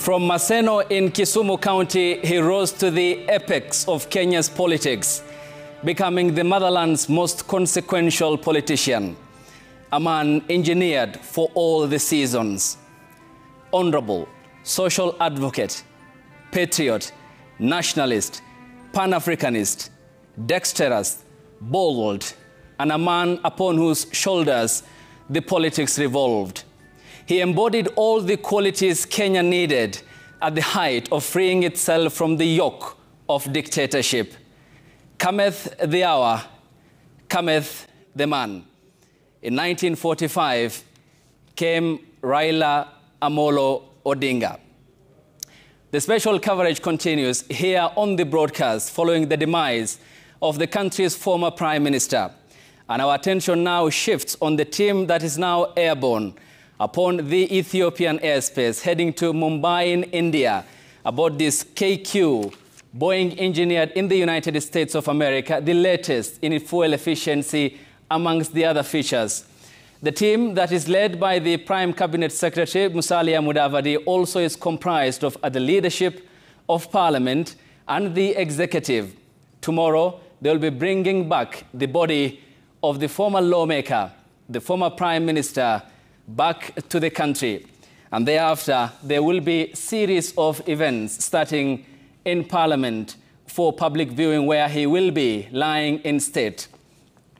From Maseno in Kisumu County, he rose to the apex of Kenya's politics, becoming the motherland's most consequential politician, a man engineered for all the seasons. Honorable, social advocate, patriot, nationalist, Pan-Africanist, dexterous, bold, and a man upon whose shoulders the politics revolved. He embodied all the qualities Kenya needed at the height of freeing itself from the yoke of dictatorship. Cometh the hour, cometh the man. In 1945 came Raila Amolo Odinga. The special coverage continues here on the broadcast following the demise of the country's former Prime Minister. And our attention now shifts on the team that is now airborne upon the Ethiopian airspace, heading to Mumbai in India aboard this KQ, Boeing engineered in the United States of America, the latest in fuel efficiency amongst the other features. The team that is led by the Prime Cabinet Secretary, Musalia Mudavadi, also is comprised of the leadership of Parliament and the executive. Tomorrow, they will be bringing back the body of the former lawmaker, the former Prime Minister, back to the country. And thereafter, there will be a series of events starting in Parliament for public viewing where he will be lying in state.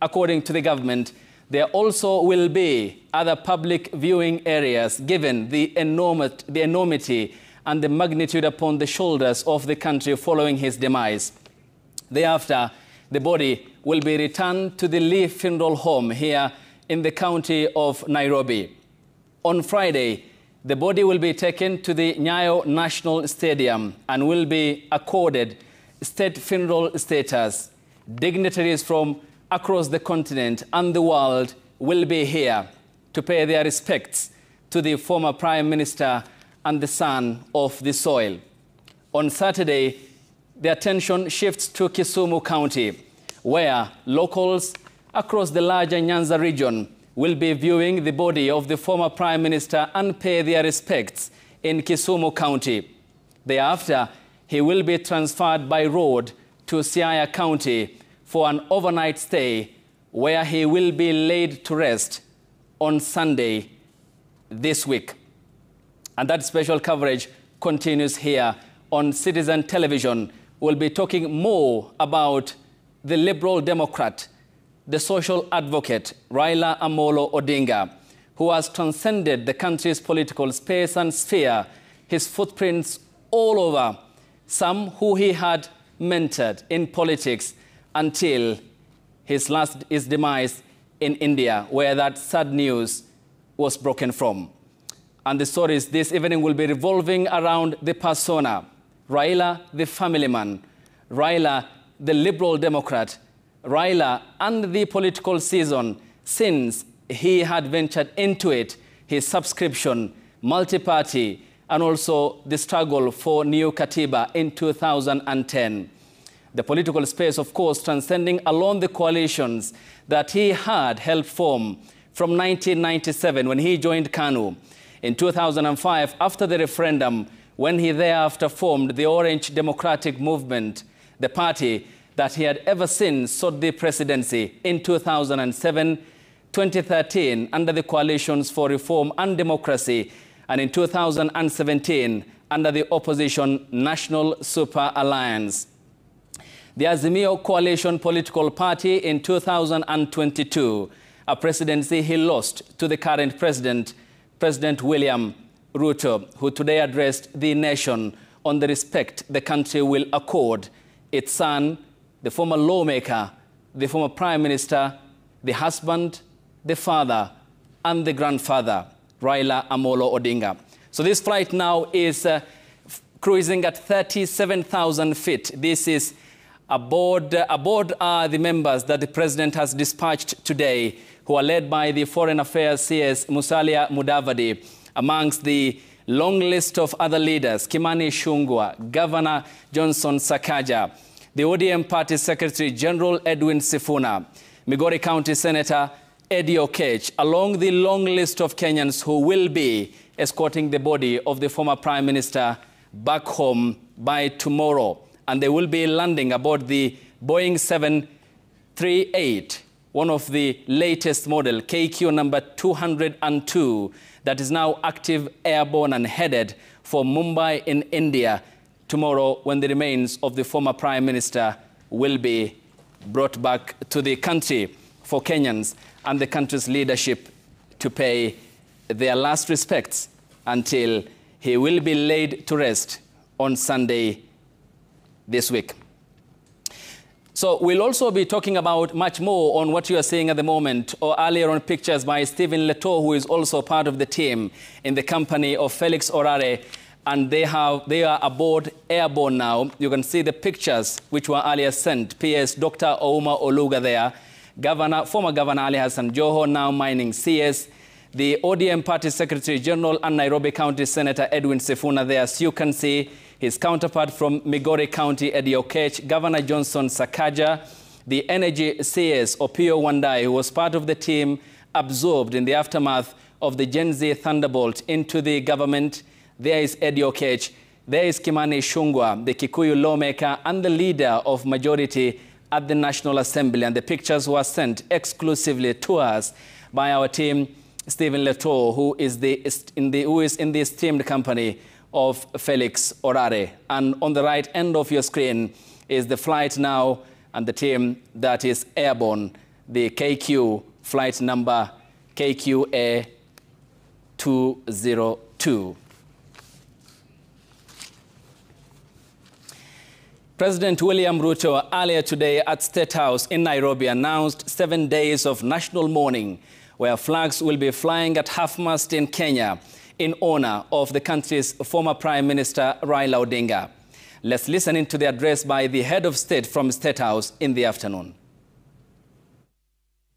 According to the government, there also will be other public viewing areas given the enormity and the magnitude upon the shoulders of the country following his demise. Thereafter, the body will be returned to the Lee Funeral Home here in the county of Nairobi. On Friday, the body will be taken to the Nyayo National Stadium and will be accorded state funeral status. Dignitaries from across the continent and the world will be here to pay their respects to the former Prime Minister and the son of the soil. On Saturday, the attention shifts to Kisumu County, where locals across the larger Nyanza region will be viewing the body of the former Prime Minister and pay their respects in Kisumu County. Thereafter, he will be transferred by road to Siaya County for an overnight stay where he will be laid to rest on Sunday this week. And that special coverage continues here on Citizen Television. We'll be talking more about the Liberal Democrat, the social advocate, Raila Amolo Odinga, who has transcended the country's political space and sphere, his footprints all over, some who he had mentored in politics until his demise in India, where that sad news was broken from. And the stories this evening will be revolving around the persona, Raila, the family man, Raila, the Liberal Democrat, Raila and the political season since he had ventured into it, his subscription, multi-party, and also the struggle for new Katiba in 2010. The political space, of course, transcending along the coalitions that he had helped form from 1997 when he joined KANU. In 2005, after the referendum, when he thereafter formed the Orange Democratic Movement, the party that he had ever since sought the presidency in 2007, 2013 under the Coalitions for Reform and Democracy, and in 2017 under the opposition National Super Alliance. The Azimio Coalition political party in 2022, a presidency he lost to the current president, President William Ruto, who today addressed the nation on the respect the country will accord its son, the former lawmaker, the former Prime Minister, the husband, the father, and the grandfather, Raila Amolo Odinga. So this flight now is cruising at 37,000 feet. This is aboard are the members that the president has dispatched today, who are led by the Foreign Affairs CS Musalia Mudavadi, amongst the long list of other leaders, Kimani Ichung'wah, Governor Johnson Sakaja, the ODM Party Secretary General Edwin Sifuna, Migori County Senator Eddie Okech, along the long list of Kenyans who will be escorting the body of the former Prime Minister back home by tomorrow. And they will be landing aboard the Boeing 738, one of the latest model, KQ number 202, that is now active, airborne and headed for Mumbai in India tomorrow, when the remains of the former Prime Minister will be brought back to the country for Kenyans and the country's leadership to pay their last respects until he will be laid to rest on Sunday this week. So we'll also be talking about much more on what you are seeing at the moment, or earlier on pictures by Stephen Leto, who is also part of the team in the company of Felix Orare, and they are aboard airborne now. You can see the pictures which were earlier sent. PS Dr. Ouma Oluga there, former Governor Ali Hassan Joho, now mining CS, the ODM Party Secretary General and Nairobi County Senator Edwin Sifuna there, as you can see, his counterpart from Migori County, Eddie Okech, Governor Johnson Sakaja, the Energy CS Opio Wandai, who was part of the team absorbed in the aftermath of the Gen Z Thunderbolt into the government. There is Eddie Okech, there is Kimani Ichung'wah, the Kikuyu lawmaker and the leader of majority at the National Assembly. And the pictures were sent exclusively to us by our team, Stephen Leto, who is in the esteemed company of Felix Orare. And on the right end of your screen is the flight now and the team that is airborne, the KQ flight number KQA 202. President William Ruto earlier today at State House in Nairobi announced 7 days of national mourning, where flags will be flying at half-mast in Kenya in honor of the country's former Prime Minister Raila Odinga. Let's listen into the address by the head of state from State House in the afternoon.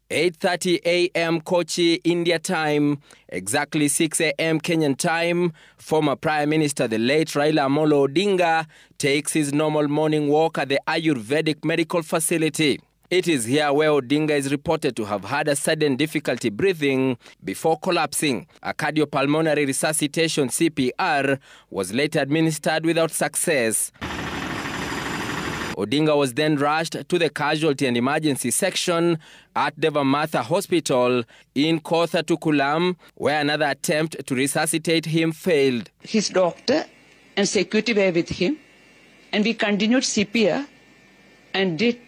8:30 a.m. Kochi, India time, exactly 6 a.m. Kenyan time, former Prime Minister, the late Raila Amolo Odinga, takes his normal morning walk at the Ayurvedic Medical Facility. It is here where Odinga is reported to have had a sudden difficulty breathing before collapsing. A cardiopulmonary resuscitation (CPR) was later administered without success. Odinga was then rushed to the casualty and emergency section at Devamatha Hospital in Kotha Tukulam, where another attempt to resuscitate him failed. His doctor and security were with him, and we continued CPR and did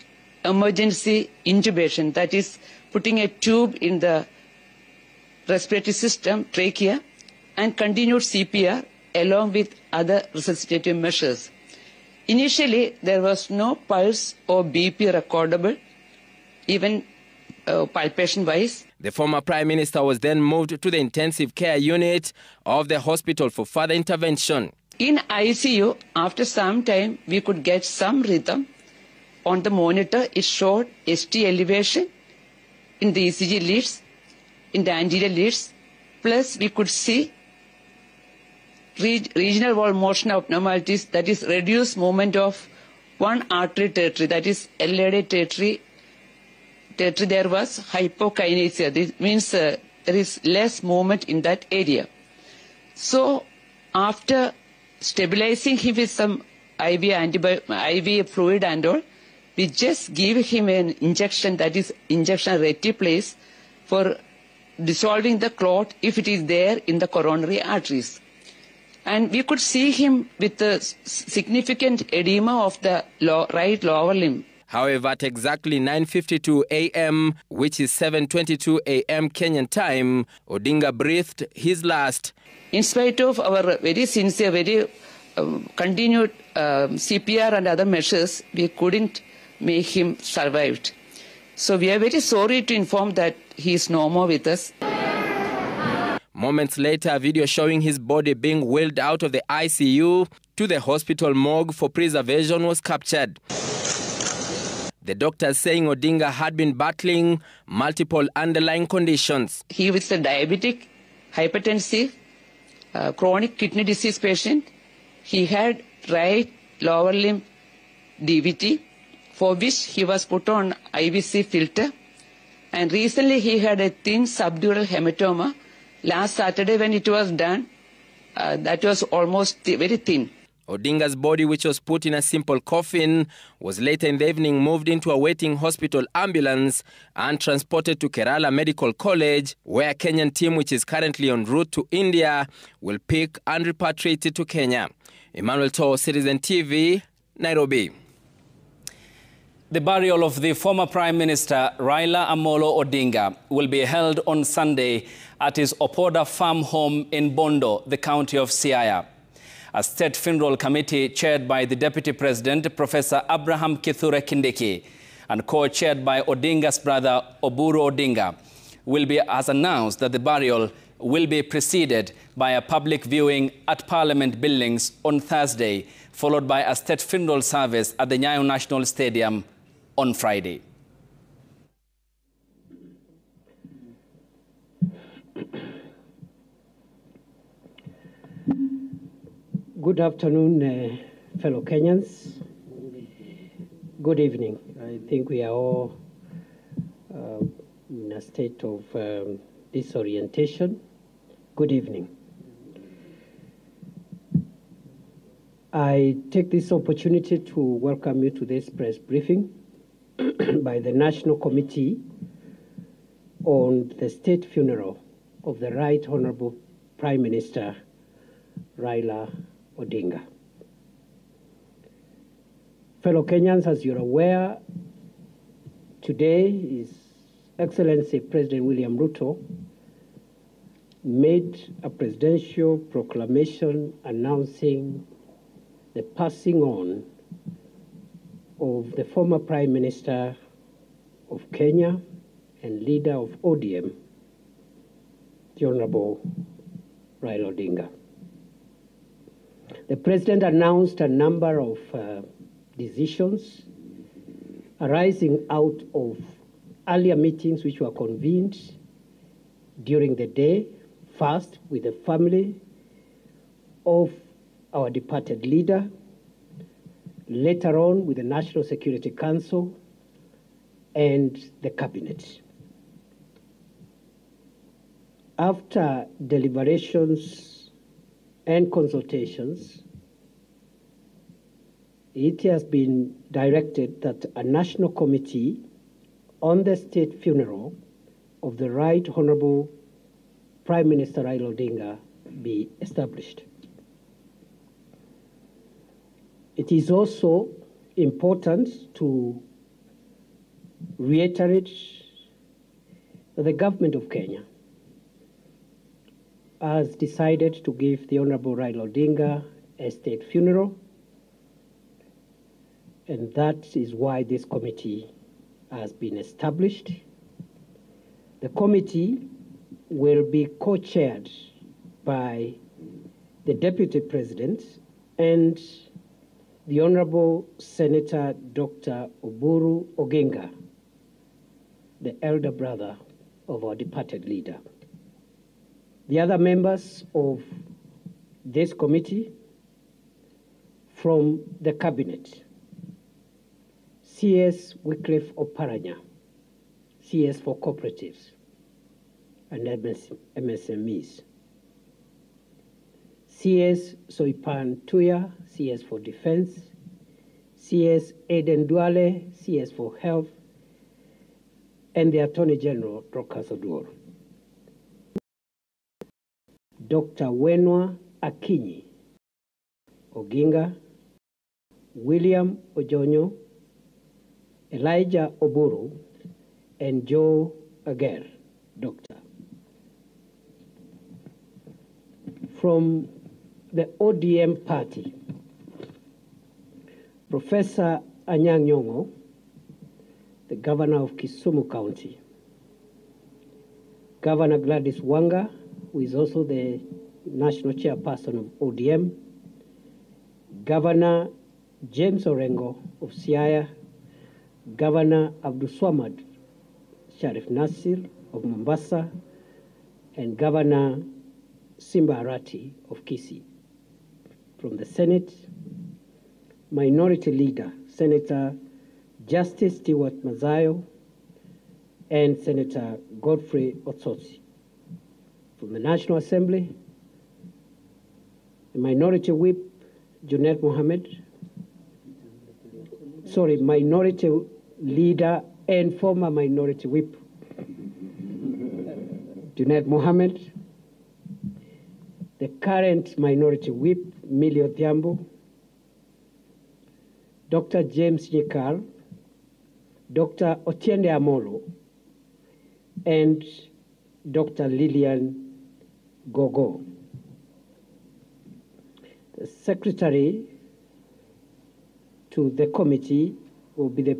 emergency intubation, that is putting a tube in the respiratory system, trachea, and continued CPR along with other resuscitative measures. Initially, there was no pulse or BP recordable, even palpation-wise. The former Prime Minister was then moved to the intensive care unit of the hospital for further intervention. In ICU, after some time, we could get some rhythm. On the monitor, it showed ST elevation in the ECG leads, in the anterior leads, plus we could see regional wall motion abnormalities, that is reduced movement of one artery territory, that is LAD territory. There was hypokinesia. This means there is less movement in that area. So after stabilizing him with some IV fluid and all, we just give him an injection, that is injection reticulace, for dissolving the clot if it is there in the coronary arteries. And we could see him with a significant edema of the right lower limb. However, at exactly 9:52 a.m., which is 7:22 a.m. Kenyan time, Odinga breathed his last. In spite of our very sincere, very continued CPR and other measures, we couldn't make him survive. So we are very sorry to inform that he is no more with us. Moments later, a video showing his body being wheeled out of the ICU to the hospital morgue for preservation was captured. The doctors saying Odinga had been battling multiple underlying conditions. He was a diabetic, hypertensive, chronic kidney disease patient. He had right lower limb DVT, for which he was put on IVC filter. And recently he had a thin subdural hematoma. Last Saturday when it was done, that was almost very thin. Odinga's body, which was put in a simple coffin, was later in the evening moved into a waiting hospital ambulance and transported to Kerala Medical College, where a Kenyan team, which is currently en route to India, will pick and repatriate it to Kenya. Emmanuel Toh, Citizen TV, Nairobi. The burial of the former Prime Minister Raila Amolo Odinga will be held on Sunday at his Opoda farm home in Bondo, the county of Siaya. A state funeral committee chaired by the Deputy President, Professor Abraham Kithure Kindiki, and co-chaired by Odinga's brother, Oburu Odinga, has announced that the burial will be preceded by a public viewing at Parliament buildings on Thursday, followed by a state funeral service at the Nyayo National Stadium on Friday. Good afternoon, fellow Kenyans. Good evening. I think we are all in a state of disorientation. Good evening. I take this opportunity to welcome you to this press briefing by the National Committee on the state funeral of the Right Honorable Prime Minister Raila Odinga. Fellow Kenyans, as you're aware, today His Excellency President William Ruto made a presidential proclamation announcing the passing on of the former Prime Minister of Kenya and leader of ODM, the Honorable Raila Odinga. The President announced a number of decisions arising out of earlier meetings which were convened during the day, first with the family of our departed leader, later on with the National Security Council and the Cabinet. After deliberations and consultations, it has been directed that a national committee on the state funeral of the Right Honorable Prime Minister Raila Odinga be established. It is also important to reiterate that the government of Kenya has decided to give the Honorable Raila Odinga a state funeral, and that is why this committee has been established. The committee will be co-chaired by the Deputy President and the Honorable Senator Dr. Oburu Oginga, the elder brother of our departed leader. The other members of this committee from the Cabinet: CS Wycliffe Oparanya, CS for Cooperatives and MSMEs; CS Soipan Tuya, CS for Defense; CS Aden Duale, CS for Health; and the Attorney General, Dorcas Oduor. Dr. Wenwa Akinyi Oginga, William Ojonyo, Elijah Oburu, and Joe Ager, Doctor. From the ODM party, Professor Anyang' Nyong'o, the Governor of Kisumu County; Governor Gladys Wanga, who is also the national chairperson of ODM; Governor James Orengo of Siaya; Governor Abdulswamad Sharif Nasir of Mombasa; and Governor Simba Arati of Kisii. From the Senate, Minority Leader Senator Justice Stewart Mazayo and Senator Godfrey Otsotsi. From the National Assembly, Minority Whip Junaid Mohammed, Minority Leader and former Minority Whip Junaid Mohammed, the current Minority Whip Millie Odhiambo, Dr. James Nyikal, Dr. Otiende Amolo, and Dr. Lillian Gogo. The secretary to the committee will be the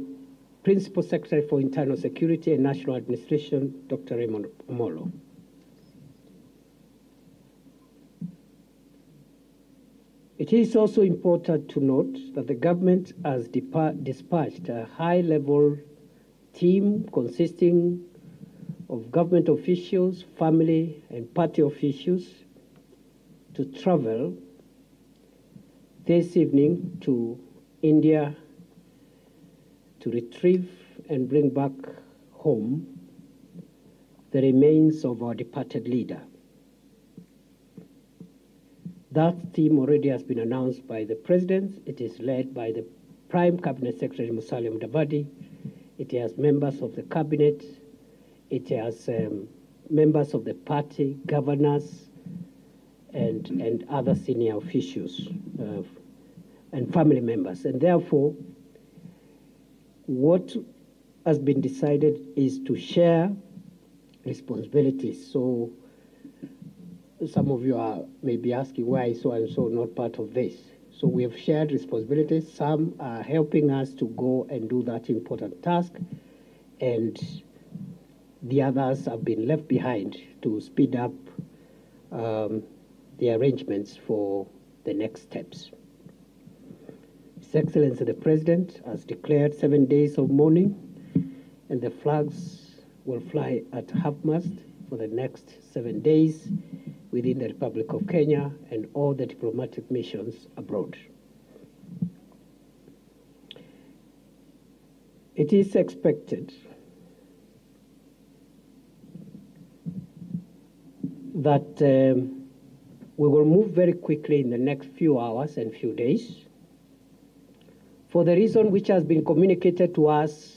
Principal Secretary for Internal Security and National Administration, Dr. Raymond Amolo. It is also important to note that the government has dispatched a high-level team consisting of government officials, family, and party officials to travel this evening to India to retrieve and bring back home the remains of our departed leader. That team already has been announced by the President. It is led by the Prime Cabinet Secretary Musalia Mudavadi. It has members of the Cabinet. It has members of the party, governors, and other senior officials and family members. And therefore, what has been decided is to share responsibilities. So some of you are maybe asking why so and so not part of this. So we have shared responsibilities. Some are helping us to go and do that important task, and the others have been left behind to speed up the arrangements for the next steps. His Excellency the President has declared 7 days of mourning, and the flags will fly at half-mast for the next 7 days within the Republic of Kenya and all the diplomatic missions abroad. It is expected that we will move very quickly in the next few hours and few days for the reason which has been communicated to us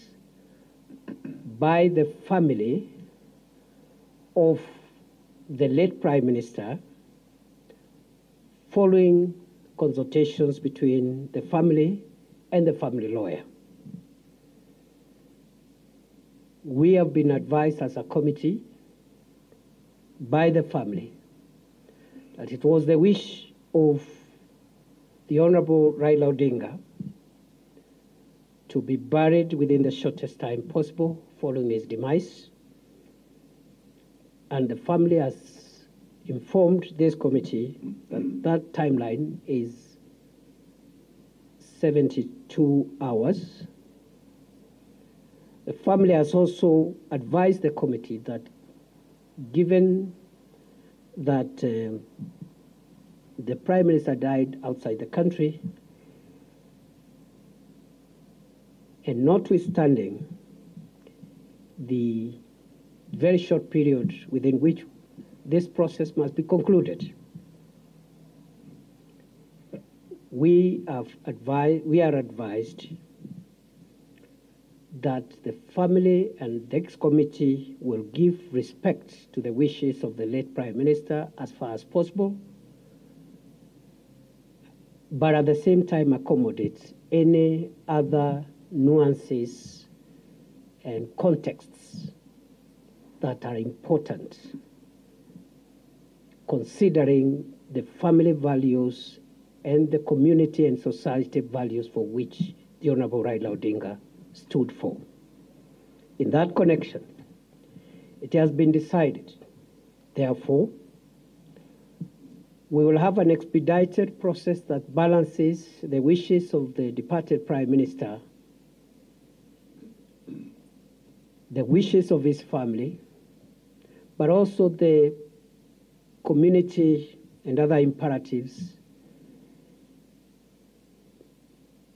by the family of the late Prime Minister following consultations between the family and the family lawyer. We have been advised as a committee by the family that it was the wish of the Honorable Raila Odinga to be buried within the shortest time possible following his demise. And the family has informed this committee that that timeline is 72 hours. The family has also advised the committee that given that the Prime Minister died outside the country, and notwithstanding the very short period within which this process must be concluded, we are advised that the family and the ex-committee will give respect to the wishes of the late Prime Minister as far as possible, but at the same time accommodate any other nuances and contexts that are important, considering the family values and the community and society values for which the Honorable Raila Odinga stood for. In that connection, it has been decided, therefore, we will have an expedited process that balances the wishes of the departed Prime Minister, the wishes of his family, but also the community and other imperatives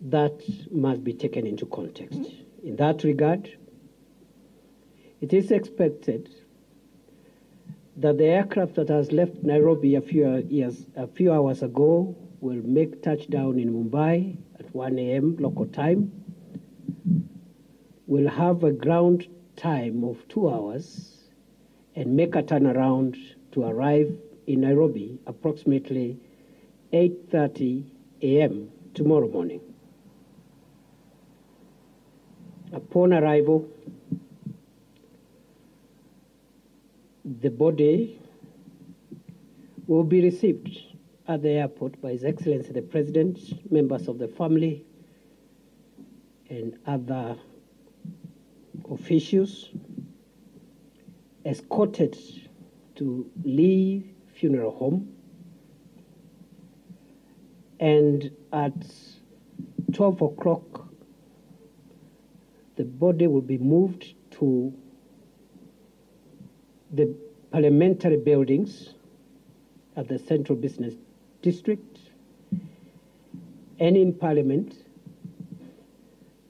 that must be taken into context. In that regard, it is expected that the aircraft that has left Nairobi a few hours ago will make touchdown in Mumbai at 1 a.m. local time, will have a ground time of 2 hours and make a turnaround to arrive in Nairobi approximately 8:30 a.m. tomorrow morning. Upon arrival, the body will be received at the airport by His Excellency the President, members of the family, and other officials, escorted to Lee Funeral Home, and at 12 o'clock, the body will be moved to the parliamentary buildings at the Central Business District, and in Parliament,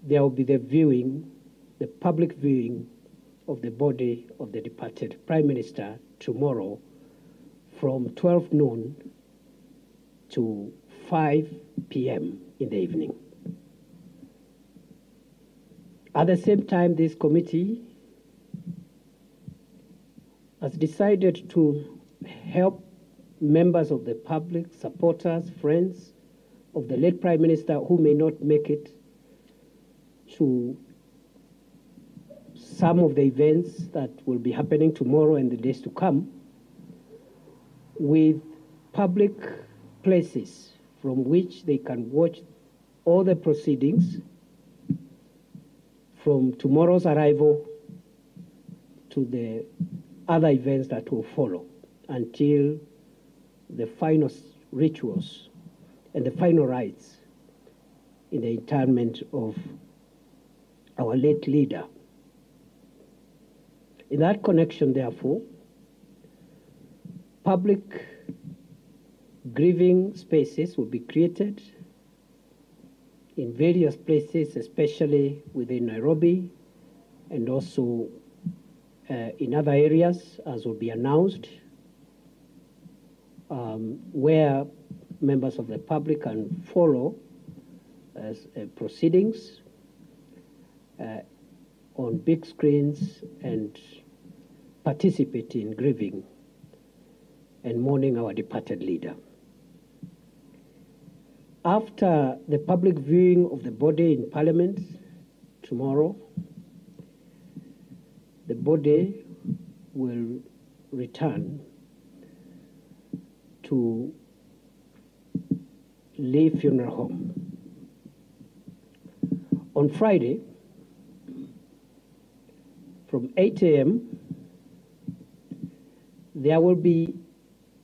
there will be the public viewing of the body of the departed Prime Minister tomorrow from 12 noon to 5 p.m. in the evening. At the same time, this committee has decided to help members of the public, supporters, friends of the late Prime Minister who may not make it to some of the events that will be happening tomorrow and the days to come, with public places from which they can watch all the proceedings from tomorrow's arrival to the other events that will follow until the final rituals and the final rites in the interment of our late leader. In that connection, therefore, public grieving spaces will be created in various places, especially within Nairobi, and also in other areas, as will be announced, where members of the public can follow proceedings on big screens and participate in grieving and mourning our departed leader. After the public viewing of the body in Parliament tomorrow, the body will return to Lee Funeral Home. On Friday, from 8 a.m., there will be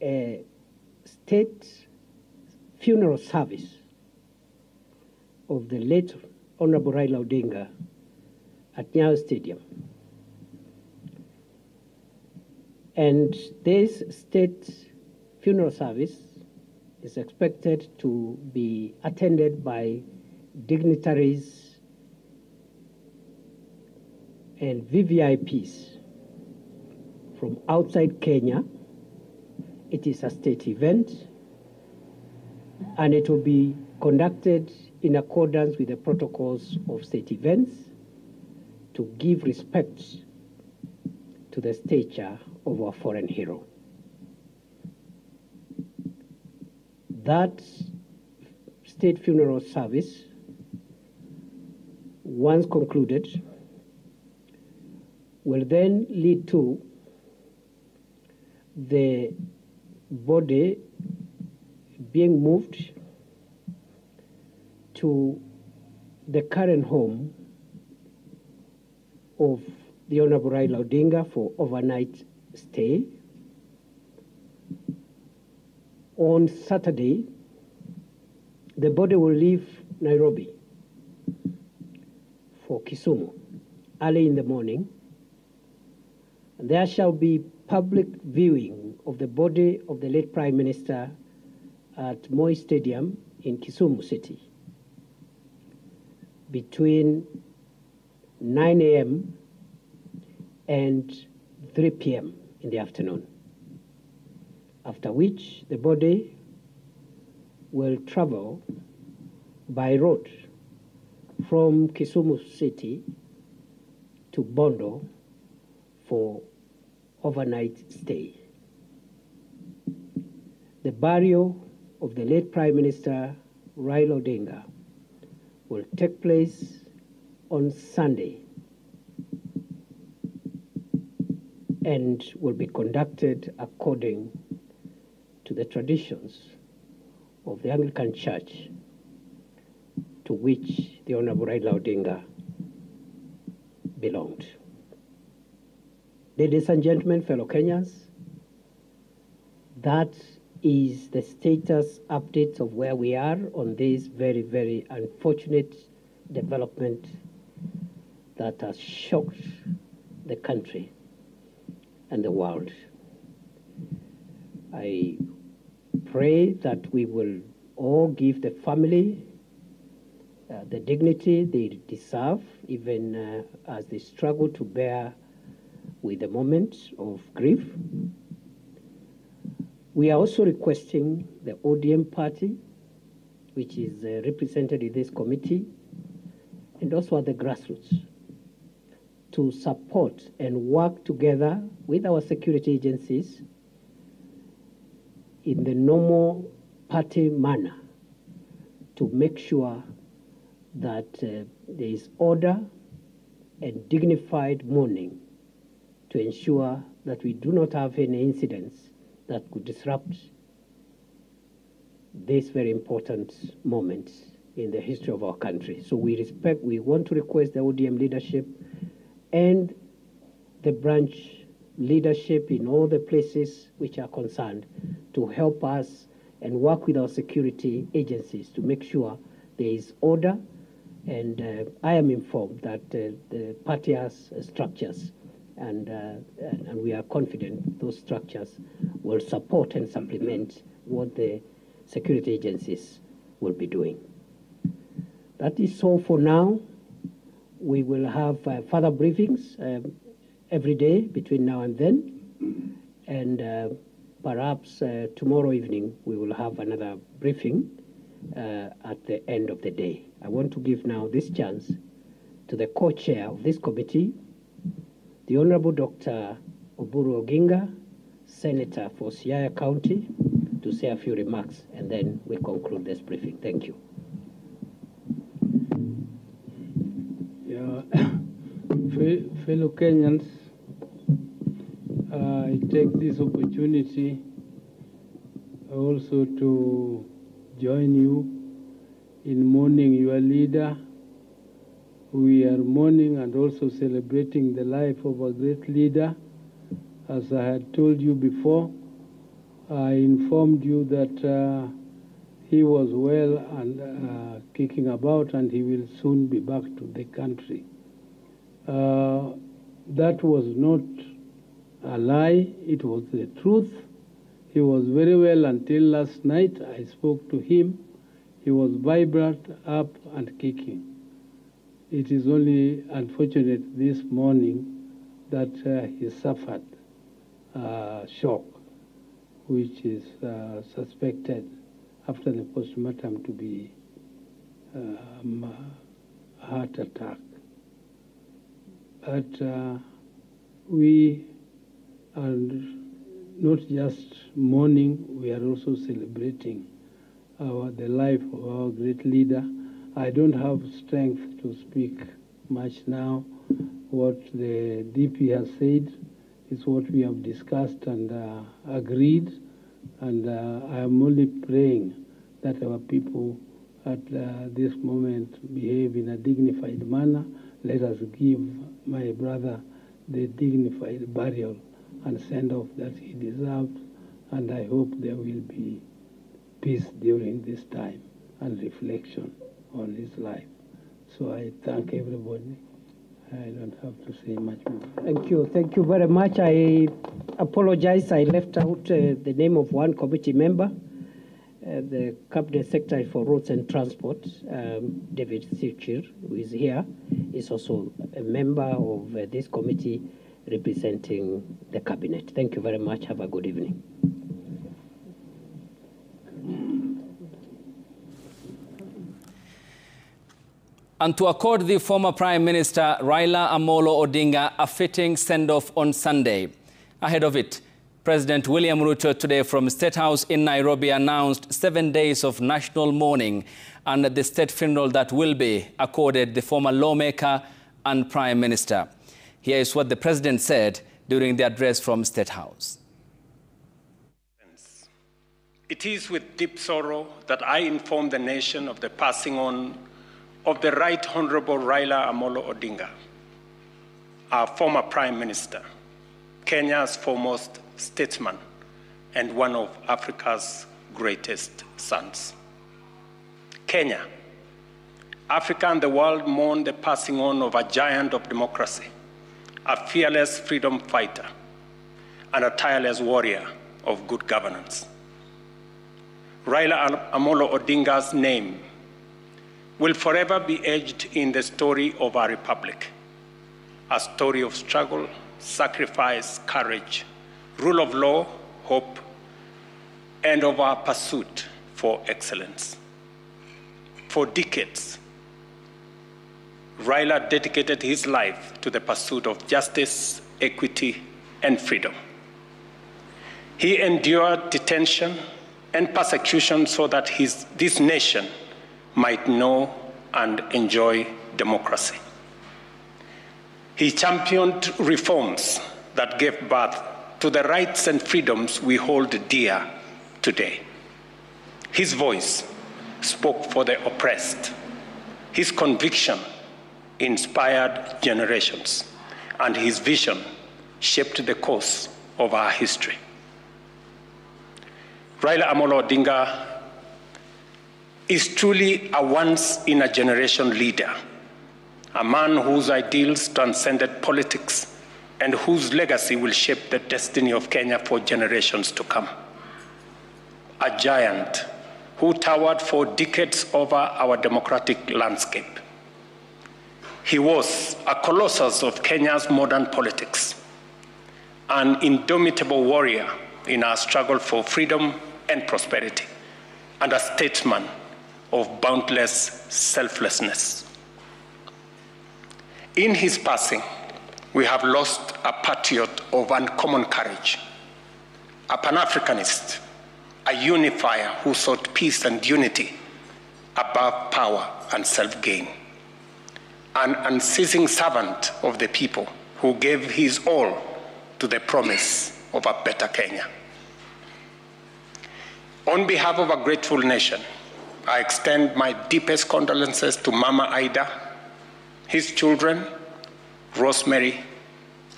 a state funeral service of the late Honorable Raila Odinga at Nyayo Stadium. And this state funeral service is expected to be attended by dignitaries and VVIPs from outside Kenya. It is a state event, and it will be conducted in accordance with the protocols of state events to give respect to the stature of our foreign hero. That state funeral service, once concluded, will then lead to the body being moved to the current home of the Honorable Raila Odinga for overnight stay. On Saturday, the body will leave Nairobi for Kisumu early in the morning. And there shall be public viewing of the body of the late Prime Minister at Moi Stadium in Kisumu City between 9 a.m. and 3 p.m. in the afternoon. after which the body will travel by road from Kisumu City to Bondo for overnight stay. The burial of the late Prime Minister Raila Odinga will take place on Sunday and will be conducted according to the traditions of the Anglican Church to which the Honorable Raila Odinga belonged. Ladies and gentlemen, fellow Kenyans, that is the status update of where we are on this very, very unfortunate development that has shocked the country and the world. I pray that we will all give the family the dignity they deserve, even as they struggle to bear with the moment of grief. We are also requesting the ODM party, which is represented in this committee, and also at the grassroots, to support and work together with our security agencies in the normal party manner to make sure that there is order and dignified mourning to ensure that we do not have any incidents that could disrupt this very important moment in the history of our country. So we want to request the ODM leadership and the branch leadership in all the places which are concerned to help us and work with our security agencies to make sure there is order. And I am informed that the party has structures, and we are confident those structures will support and supplement what the security agencies will be doing. That is all for now. We will have further briefings every day between now and then, and perhaps tomorrow evening we will have another briefing at the end of the day. I want to give now this chance to the co-chair of this committee, the Honorable Dr. Oburu Oginga, Senator for Siaya County, to say a few remarks, and then we conclude this briefing. Thank you. Fellow Kenyans, I take this opportunity also to join you in mourning your leader. We are mourning and also celebrating the life of a great leader. As I had told you before, I informed you that he was well and kicking about, and he will soon be back to the country. That was not a lie, it was the truth. He was very well until last night. I spoke to him. He was vibrant, up and kicking. It is only unfortunate this morning that he suffered shock, which is suspected after the postmortem to be heart attack. But we are not just mourning, we are also celebrating the life of our great leader. I don't have strength to speak much now. What the DP has said is what we have discussed and agreed, and I am only praying that our people at this moment behave in a dignified manner. Let us give my brother the dignified burial and send off that he deserves, and I hope there will be peace during this time and reflection on his life. So I thank everybody. I don't have to say much more. Thank you. Thank you very much. I apologize. I left out the name of one committee member, the Cabinet Secretary for Roads and Transport, David Sichir, who is here, is also a member of this committee representing the Cabinet. Thank you very much. Have a good evening. and to accord the former Prime Minister Raila Amolo Odinga a fitting send-off on Sunday. Ahead of it, President William Ruto today from State House in Nairobi announced 7 days of national mourning and the state funeral that will be accorded the former lawmaker and Prime Minister. Here is what the President said during the address from State House. It is with deep sorrow that I inform the nation of the passing on of the Right Honorable Raila Amolo Odinga, our former Prime Minister, Kenya's foremost statesman, and one of Africa's greatest sons. Kenya, Africa and the world mourn the passing on of a giant of democracy, a fearless freedom fighter, and a tireless warrior of good governance. Raila Amolo Odinga's name will forever be etched in the story of our republic, a story of struggle, sacrifice, courage, rule of law, hope, and of our pursuit for excellence. For decades, Raila dedicated his life to the pursuit of justice, equity, and freedom. He endured detention and persecution so that this nation might know and enjoy democracy. He championed reforms that gave birth to the rights and freedoms we hold dear today. His voice spoke for the oppressed. His conviction inspired generations, and his vision shaped the course of our history. Raila Amolo Odinga is truly a once-in-a-generation leader, a man whose ideals transcended politics and whose legacy will shape the destiny of Kenya for generations to come. A giant who towered for decades over our democratic landscape. He was a colossus of Kenya's modern politics, an indomitable warrior in our struggle for freedom and prosperity, and a statesman of boundless selflessness. In his passing, we have lost a patriot of uncommon courage, a Pan-Africanist, a unifier who sought peace and unity above power and self-gain, an unceasing servant of the people who gave his all to the promise of a better Kenya. On behalf of a grateful nation, I extend my deepest condolences to Mama Ida, his children, Rosemary,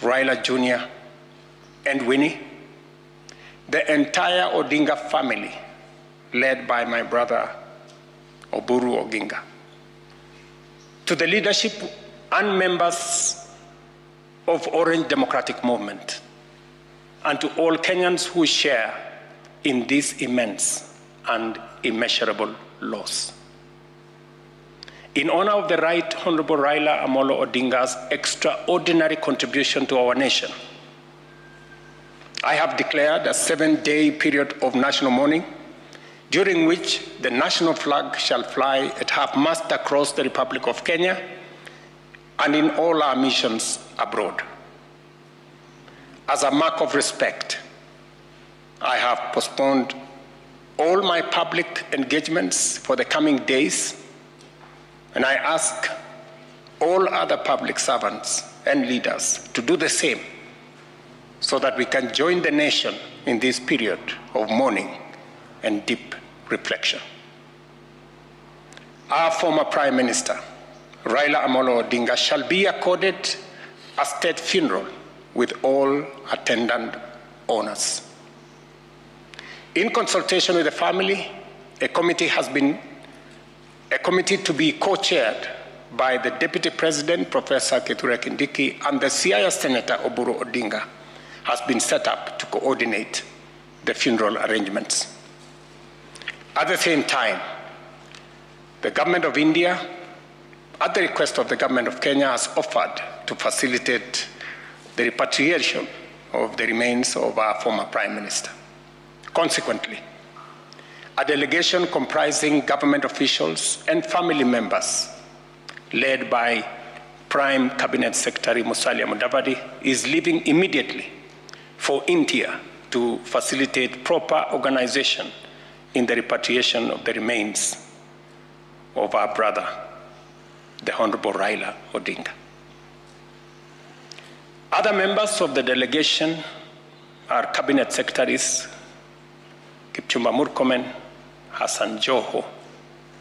Raila Jr., and Winnie, the entire Odinga family, led by my brother, Oburu Oginga. To the leadership and members of Orange Democratic Movement, and to all Kenyans who share in this immense and immeasurable loss. In honor of the Right Honorable Raila Amolo Odinga's extraordinary contribution to our nation, I have declared a 7-day period of national mourning, during which the national flag shall fly at half-mast across the Republic of Kenya and in all our missions abroad. As a mark of respect, I have postponed all my public engagements for the coming days, and I ask all other public servants and leaders to do the same so that we can join the nation in this period of mourning and deep reflection. Our former Prime Minister, Raila Amolo Odinga, shall be accorded a state funeral with all attendant honors. In consultation with the family, a committee to be co-chaired by the Deputy President, Professor Kithure Kindiki, and the Siaya Senator, Oburu Odinga, has been set up to coordinate the funeral arrangements. At the same time, the Government of India, at the request of the Government of Kenya, has offered to facilitate the repatriation of the remains of our former Prime Minister. Consequently, a delegation comprising government officials and family members, led by Prime Cabinet Secretary Musalia Mudavadi, is leaving immediately for India to facilitate proper organization in the repatriation of the remains of our brother, the Honorable Raila Odinga. Other members of the delegation are Cabinet Secretaries Kipchumba Murkomen, Hassan Joho,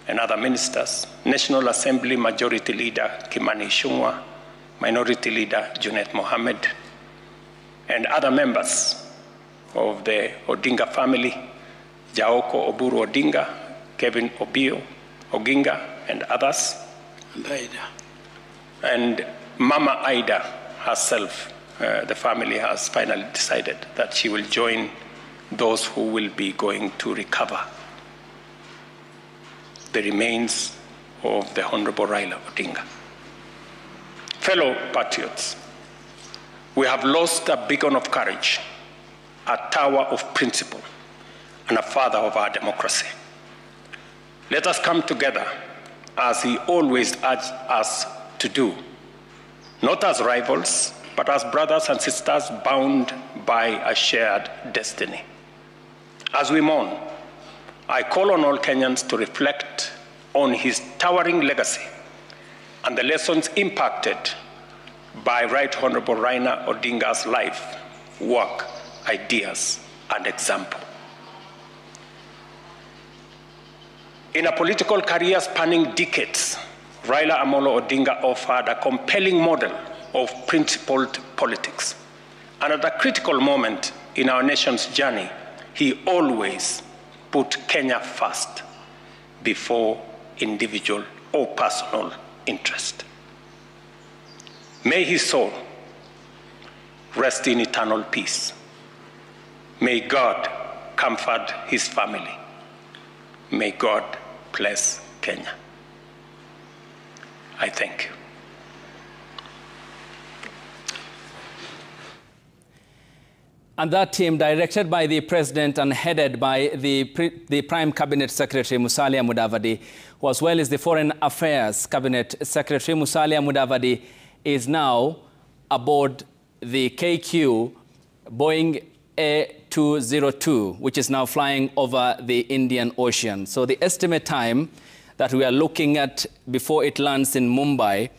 and other ministers, National Assembly Majority Leader Kimani Ichung'wah, Minority Leader Junet Mohammed, and other members of the Odinga family, Jaoko Oburu Odinga, Kevin Obio Oginga, and others. And Aida. And Mama Aida herself, the family has finally decided that she will join those who will be going to recover the remains of the Honorable Raila Odinga. Fellow patriots, we have lost a beacon of courage, a tower of principle, and a father of our democracy. Let us come together as he always urged us to do, not as rivals, but as brothers and sisters bound by a shared destiny. As we mourn, I call on all Kenyans to reflect on his towering legacy and the lessons impacted by Right Honorable Raila Odinga's life, work, ideas, and example. In a political career spanning decades, Raila Amolo Odinga offered a compelling model of principled politics. And at a critical moment in our nation's journey, he always put Kenya first before individual or personal interest. May his soul rest in eternal peace. May God comfort his family. May God bless Kenya. I thank you. And that team, directed by the President and headed by the Prime Cabinet Secretary Musalia Mudavadi, who as well as the Foreign Affairs Cabinet Secretary Musalia Mudavadi, is now aboard the KQ Boeing A202, which is now flying over the Indian Ocean. So the estimate time that we are looking at before it lands in Mumbai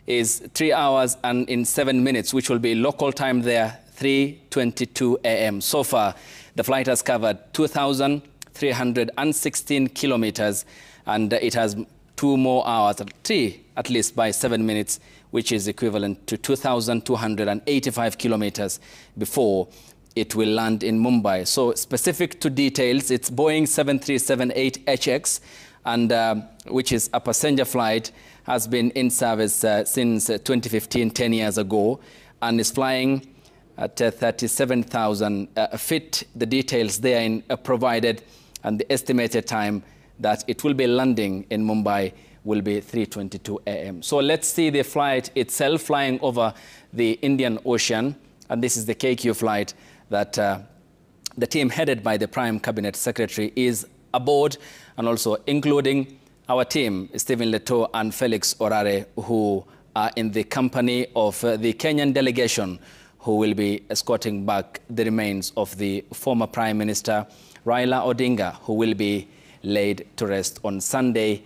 is 3 hours and 7 minutes, which will be local time there, 3:22 a.m. So far, the flight has covered 2,316 kilometers, and it has 2 more hours, 3 at least by 7 minutes, which is equivalent to 2,285 kilometers before it will land in Mumbai. So specific to details, it's Boeing 737-8HX, and which is a passenger flight, has been in service since 2015, 10 years ago, and is flying at 37,000 feet. The details there provided, and the estimated time that it will be landing in Mumbai will be 3:22 a.m. So let's see the flight itself flying over the Indian Ocean, and this is the KQ flight that the team headed by the Prime Cabinet Secretary is aboard, and also including our team, Stephen Leto and Felix Orare, who are in the company of the Kenyan delegation, who will be escorting back the remains of the former Prime Minister Raila Odinga, who will be laid to rest on Sunday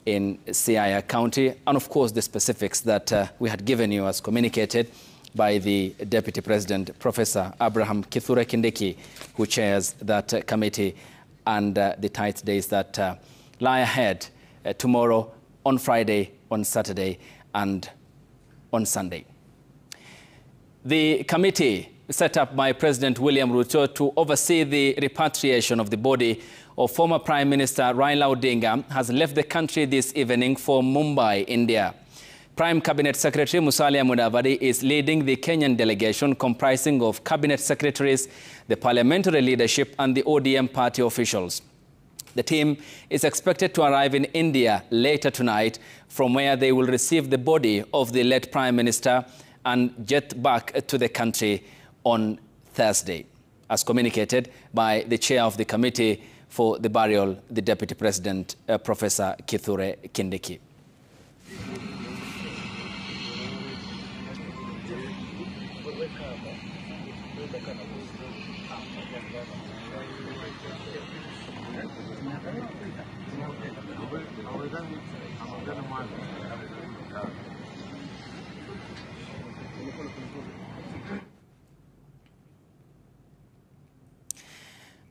in Siaya County. And of course, the specifics that we had given you as communicated by the Deputy President, Professor Abraham Kithure Kindiki, who chairs that committee, and the tight days that lie ahead tomorrow, on Friday, on Saturday, and on Sunday. The committee set up by President William Ruto to oversee the repatriation of the body of former Prime Minister Raila Odinga has left the country this evening for Mumbai, India. Prime Cabinet Secretary Musalia Mudavadi is leading the Kenyan delegation comprising of Cabinet Secretaries, the parliamentary leadership, and the ODM party officials. The team is expected to arrive in India later tonight, from where they will receive the body of the late Prime Minister and jet back to the country on Thursday, as communicated by the chair of the committee for the burial, the Deputy President, Professor Kithure Kindiki.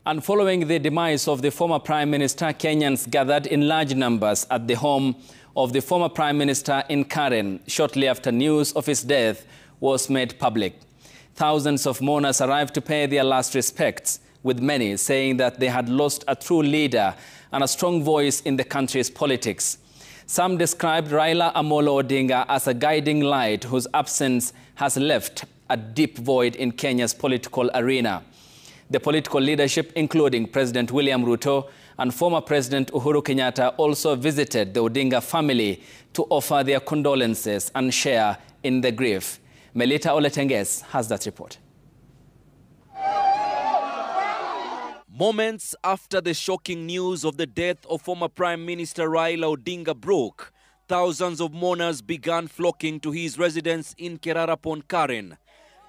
And following the demise of the former Prime Minister, Kenyans gathered in large numbers at the home of the former Prime Minister in Karen shortly after news of his death was made public. Thousands of mourners arrived to pay their last respects, with many saying that they had lost a true leader and a strong voice in the country's politics. Some described Raila Amolo Odinga as a guiding light whose absence has left a deep void in Kenya's political arena. The political leadership, including President William Ruto and former President Uhuru Kenyatta, also visited the Odinga family to offer their condolences and share in the grief. Melita Oletenges has that report. Moments after the shocking news of the death of former Prime Minister Raila Odinga broke, thousands of mourners began flocking to his residence in Kerarapon, Karen.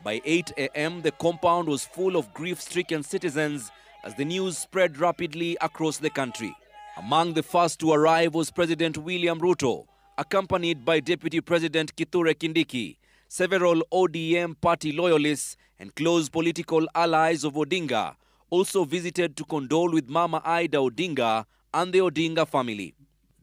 By 8 a.m., the compound was full of grief-stricken citizens as the news spread rapidly across the country. Among the first to arrive was President William Ruto, accompanied by Deputy President Kithure Kindiki. Several ODM party loyalists and close political allies of Odinga also visited to condole with Mama Ida Odinga and the Odinga family.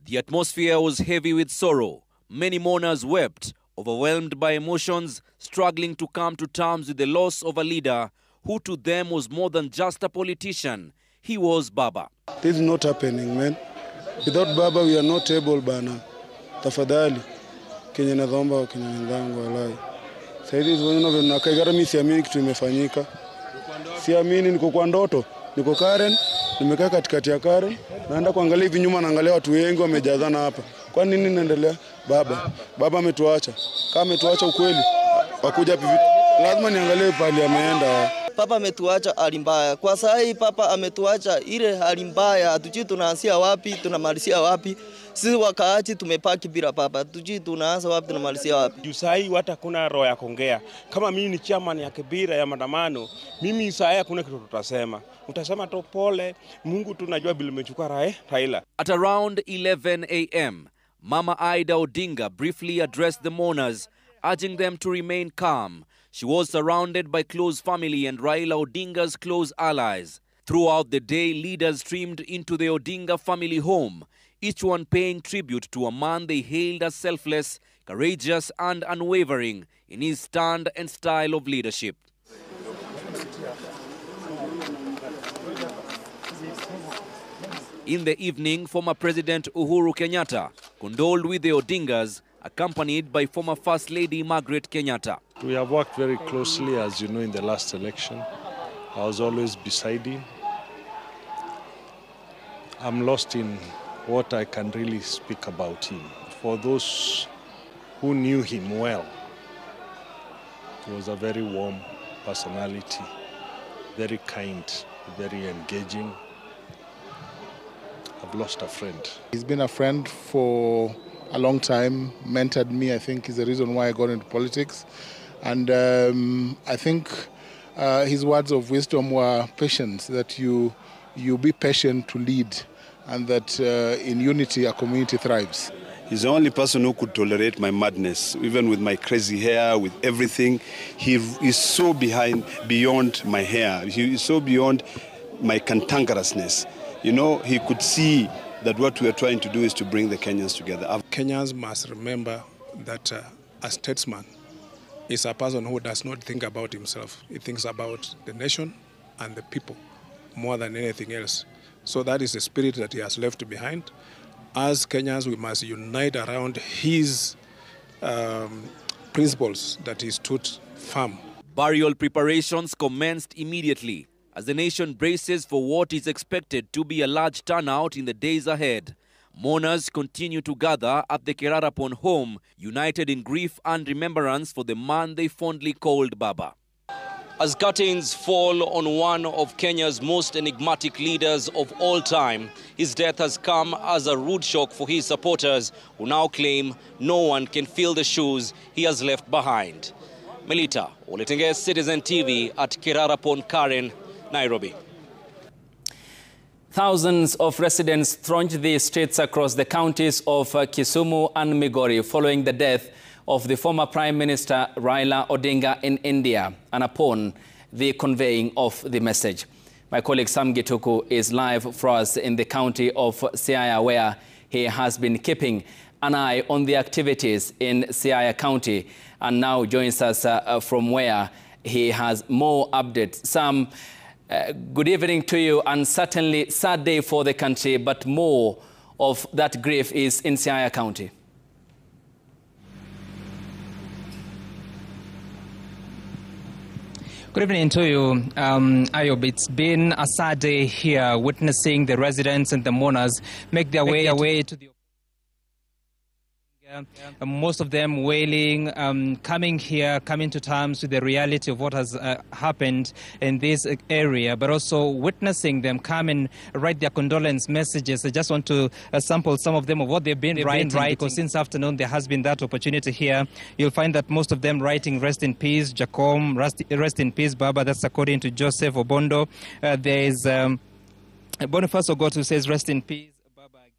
The atmosphere was heavy with sorrow. Many mourners wept, overwhelmed by emotions, struggling to come to terms with the loss of a leader who to them was more than just a politician. He was Baba. This is not happening, man. Without Baba, we are not able, bana. Tafadhali. Kenya nadhomba, Kenya wenzangu, walai. Sasa hivi zinaona nakagara mimi siamini kitu imefanyika. Siamini, niko kwa ndoto. Niko Karen, nimekaa katikati ya Karen, naenda kuangalia hivi nyuma, naangalia watu wengi wamejazana hapa. Kwa nini inaendelea? Baba ametuacha. Kama ametuacha ukweli, wakuja hivi. Lazima niangalie pale ameenda. Papa ametuacha hali mbaya. Kwa sasa hii papa ametuacha ile hali mbaya. Hatujui tunaanzia wapi, tunamalizia wapi. Sisi wakaachi tumepaki bila papa. Hatujui tunaanza wapi, tunamalizia wapi. Juu saa hii hata kuna roho ya kuongea. Kama mimi ni chairman ya kibira ya maandamano, mimi saa hii hakuna kitu tutasema. Utasema tu pole, Mungu tunajua bila umechukua Raila. At around 11 a.m., Mama Ida Odinga briefly addressed the mourners, urging them to remain calm. She was surrounded by close family and Raila Odinga's close allies. Throughout the day, leaders streamed into the Odinga family home, each one paying tribute to a man they hailed as selfless, courageous and unwavering in his stand and style of leadership. In the evening, former President Uhuru Kenyatta condoled with the Odingas, accompanied by former First Lady Margaret Kenyatta. We have worked very closely, as you know, in the last election. I was always beside him. I'm lost in what I can really speak about him. For those who knew him well, he was a very warm personality, very kind, very engaging. I've lost a friend. He's been a friend for a long time, mentored me, I think is the reason why I got into politics. And I think his words of wisdom were patience, that you be patient to lead, and that in unity a community thrives. He's the only person who could tolerate my madness, even with my crazy hair, with everything. He is so beyond my hair. He is so beyond my cantankerousness. You know, he could see that what we are trying to do is to bring the Kenyans together. Kenyans must remember that a statesman is a person who does not think about himself. He thinks about the nation and the people more than anything else. So that is the spirit that he has left behind. As Kenyans, we must unite around his principles that he stood firm. Burial preparations commenced immediately as the nation braces for what is expected to be a large turnout in the days ahead. Mourners continue to gather at the Kerarapon home, united in grief and remembrance for the man they fondly called Baba. As curtains fall on one of Kenya's most enigmatic leaders of all time, his death has come as a rude shock for his supporters, who now claim no one can fill the shoes he has left behind. Melita Oletenge, Citizen TV at Kirara Karen, Nairobi. Thousands of residents thronged the streets across the counties of Kisumu and Migori following the death of the former Prime Minister Raila Odinga in India and upon the conveying of the message. My colleague Sam Gituku is live for us in the county of Siaya, where he has been keeping an eye on the activities in Siaya County and now joins us from where he has more updates. Sam, good evening to you, and certainly sad day for the country, but more of that grief is in Siaya County. Good evening to you, Ayob. It's been a sad day here, witnessing the residents and the mourners make their way to the... Most of them wailing, coming to terms with the reality of what has happened in this area, but also witnessing them come and write their condolence messages. I just want to sample some of them of what they've been writing, because since afternoon there has been that opportunity here. You'll find that most of them writing rest in peace, Jacom, rest in peace, Baba. That's according to Joseph Obondo. There is Boniface Ogot, who says rest in peace.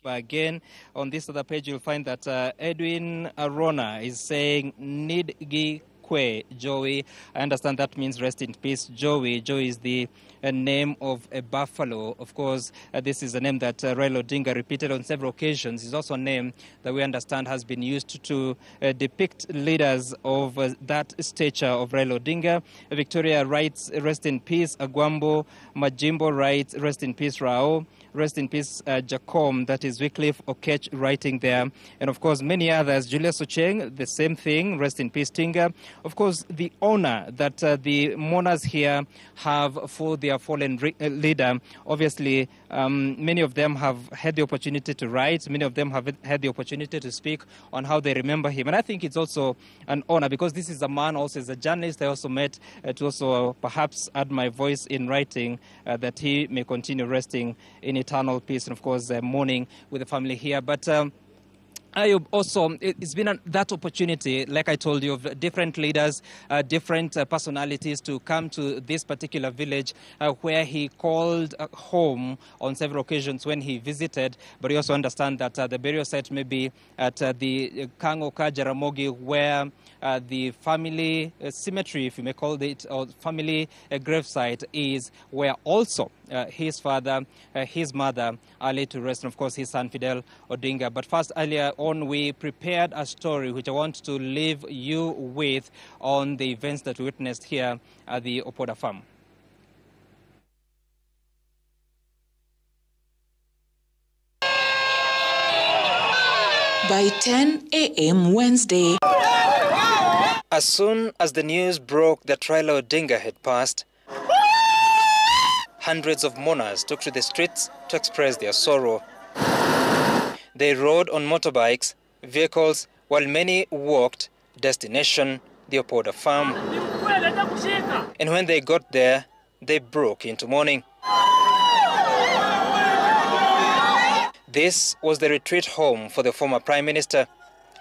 Again, on this other page, you'll find that Edwin Arona is saying Nidgi Kwe Joey. I understand that means rest in peace, Joey. Joey is the name of a buffalo. Of course, this is a name that Raila Odinga repeated on several occasions. It's also a name that we understand has been used to depict leaders of that stature of Raila Odinga. Victoria writes, rest in peace, Agwambo. Majimbo writes, rest in peace, Rao. Rest in peace, Jacom. That is Wycliffe Okech writing there. And of course, many others. Julius Ocheng, the same thing. Rest in peace, Tinga. Of course, the honor that the mourners here have for their fallen leader. Obviously, many of them have had the opportunity to write. Many of them have had the opportunity to speak on how they remember him. And I think it's also an honor, because this is a man also as a journalist I also met to also perhaps add my voice in writing that he may continue resting in eternal peace, and of course mourning with the family here. But Ayub, also, it's been that opportunity, like I told you, of different leaders, different personalities to come to this particular village where he called home on several occasions when he visited. But you also understand that the burial site may be at the Kangoka Jaramogi, where the family cemetery, if you may call it, or family gravesite is, where also his father, his mother are laid to rest, and of course his son Fidel Odinga. But first, earlier on, we prepared a story which I want to leave you with on the events that we witnessed here at the Opoda farm. By 10 a.m. Wednesday, as soon as the news broke that Raila Odinga had passed, hundreds of mourners took to the streets to express their sorrow. They rode on motorbikes, vehicles, while many walked, destination the Opoda farm. And when they got there, they broke into mourning. This was the retreat home for the former Prime Minister.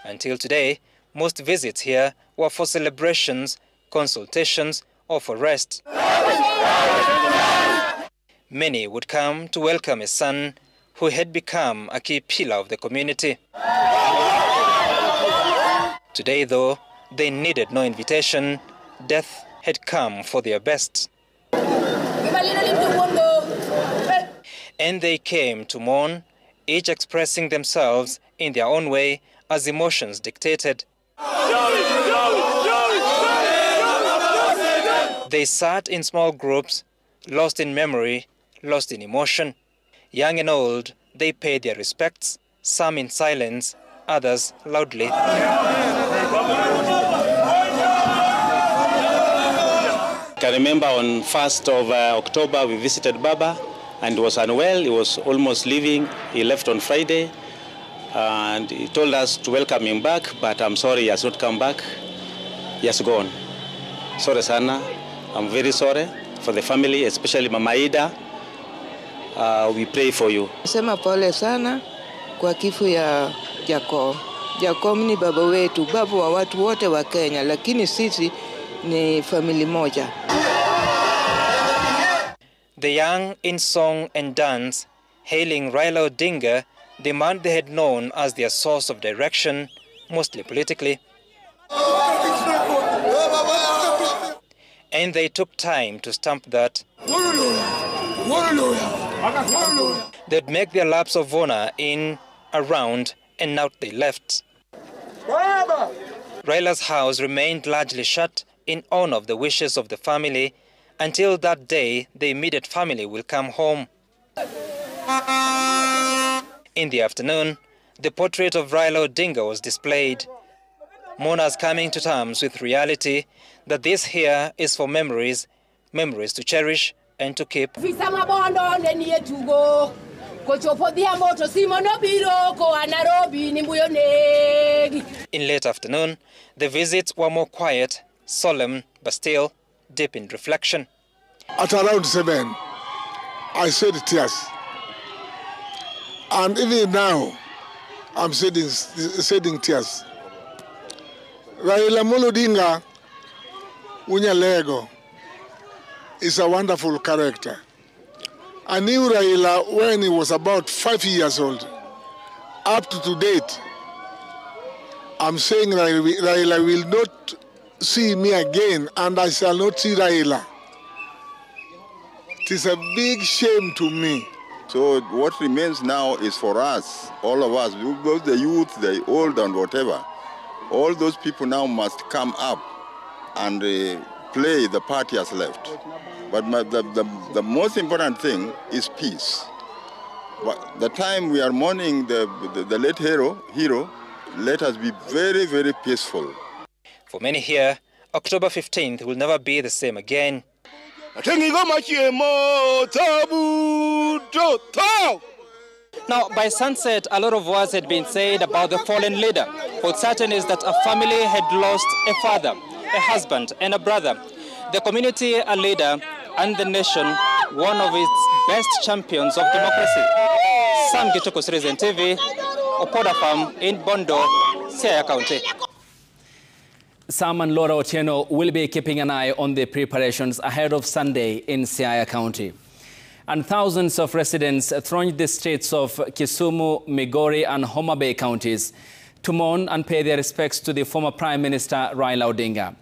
Until today, most visits here were for celebrations, consultations, or for rest. Many would come to welcome a son who had become a key pillar of the community. Today, though, they needed no invitation. Death had come for their best. And they came to mourn, each expressing themselves in their own way as emotions dictated. They sat in small groups, lost in memory, lost in emotion. Young and old, they paid their respects, some in silence, others loudly. I remember on 1st of October we visited Baba, and he was unwell. He was almost leaving. He left on Friday, and he told us to welcome him back, but I'm sorry he has not come back. He has gone. Sorry sana. I'm very sorry for the family, especially Mama Ida. We pray for you. Sema pole sana kwa kifo ya Jacob. Jacob ni baba wetu, baba wa watu wote wa Kenya, lakini sisi ni family moja. The young in song and dance, hailing Raila Odinga, the man they had known as their source of direction, mostly politically. And they took time to stamp that they'd make their laps of honor in, around, and out they left. Raila's house remained largely shut in honor of the wishes of the family until that day the immediate family will come home. In the afternoon, the portrait of Raila Odinga was displayed. Mourners coming to terms with reality that this here is for memories, memories to cherish and to keep. In late afternoon, the visits were more quiet, solemn, but still deep in reflection. At around 7, I shed tears. And even now, I'm shedding tears. Raila Odinga Unyalego is a wonderful character. I knew Raila when he was about 5 years old. Up to date, I'm saying Raila will not see me again, and I shall not see Raila. It is a big shame to me. So what remains now is for us, all of us, both the youth, the old and whatever, all those people now must come up and play the part he has left. But the most important thing is peace. But the time we are mourning the late hero, let us be very, very peaceful. For many here, October 15th will never be the same again. Now, by sunset, a lot of words had been said about the fallen leader. What's certain is that a family had lost a father, a husband, and a brother. The community, a leader, and the nation, one of its best champions of democracy. Sam Gituku, Citizen TV, Opoda Farm in Bondo, Siaya County. Sam and Laura Otieno will be keeping an eye on the preparations ahead of Sunday in Siaya County. And thousands of residents thronged the streets of Kisumu, Migori, and Homa Bay counties to mourn and pay their respects to the former Prime Minister Raila Odinga.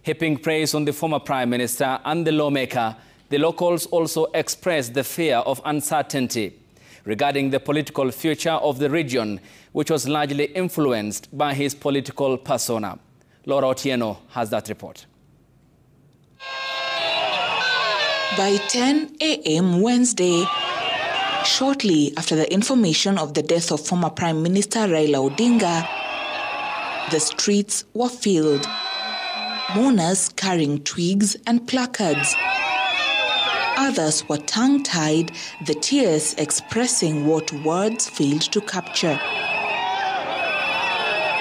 Heaping praise on the former Prime Minister and the lawmaker, the locals also expressed the fear of uncertainty regarding the political future of the region, which was largely influenced by his political persona. Laura Otieno has that report. By 10 a.m. Wednesday, shortly after the information of the death of former Prime Minister Raila Odinga, the streets were filled. Mourners carrying twigs and placards. Others were tongue-tied, the tears expressing what words failed to capture.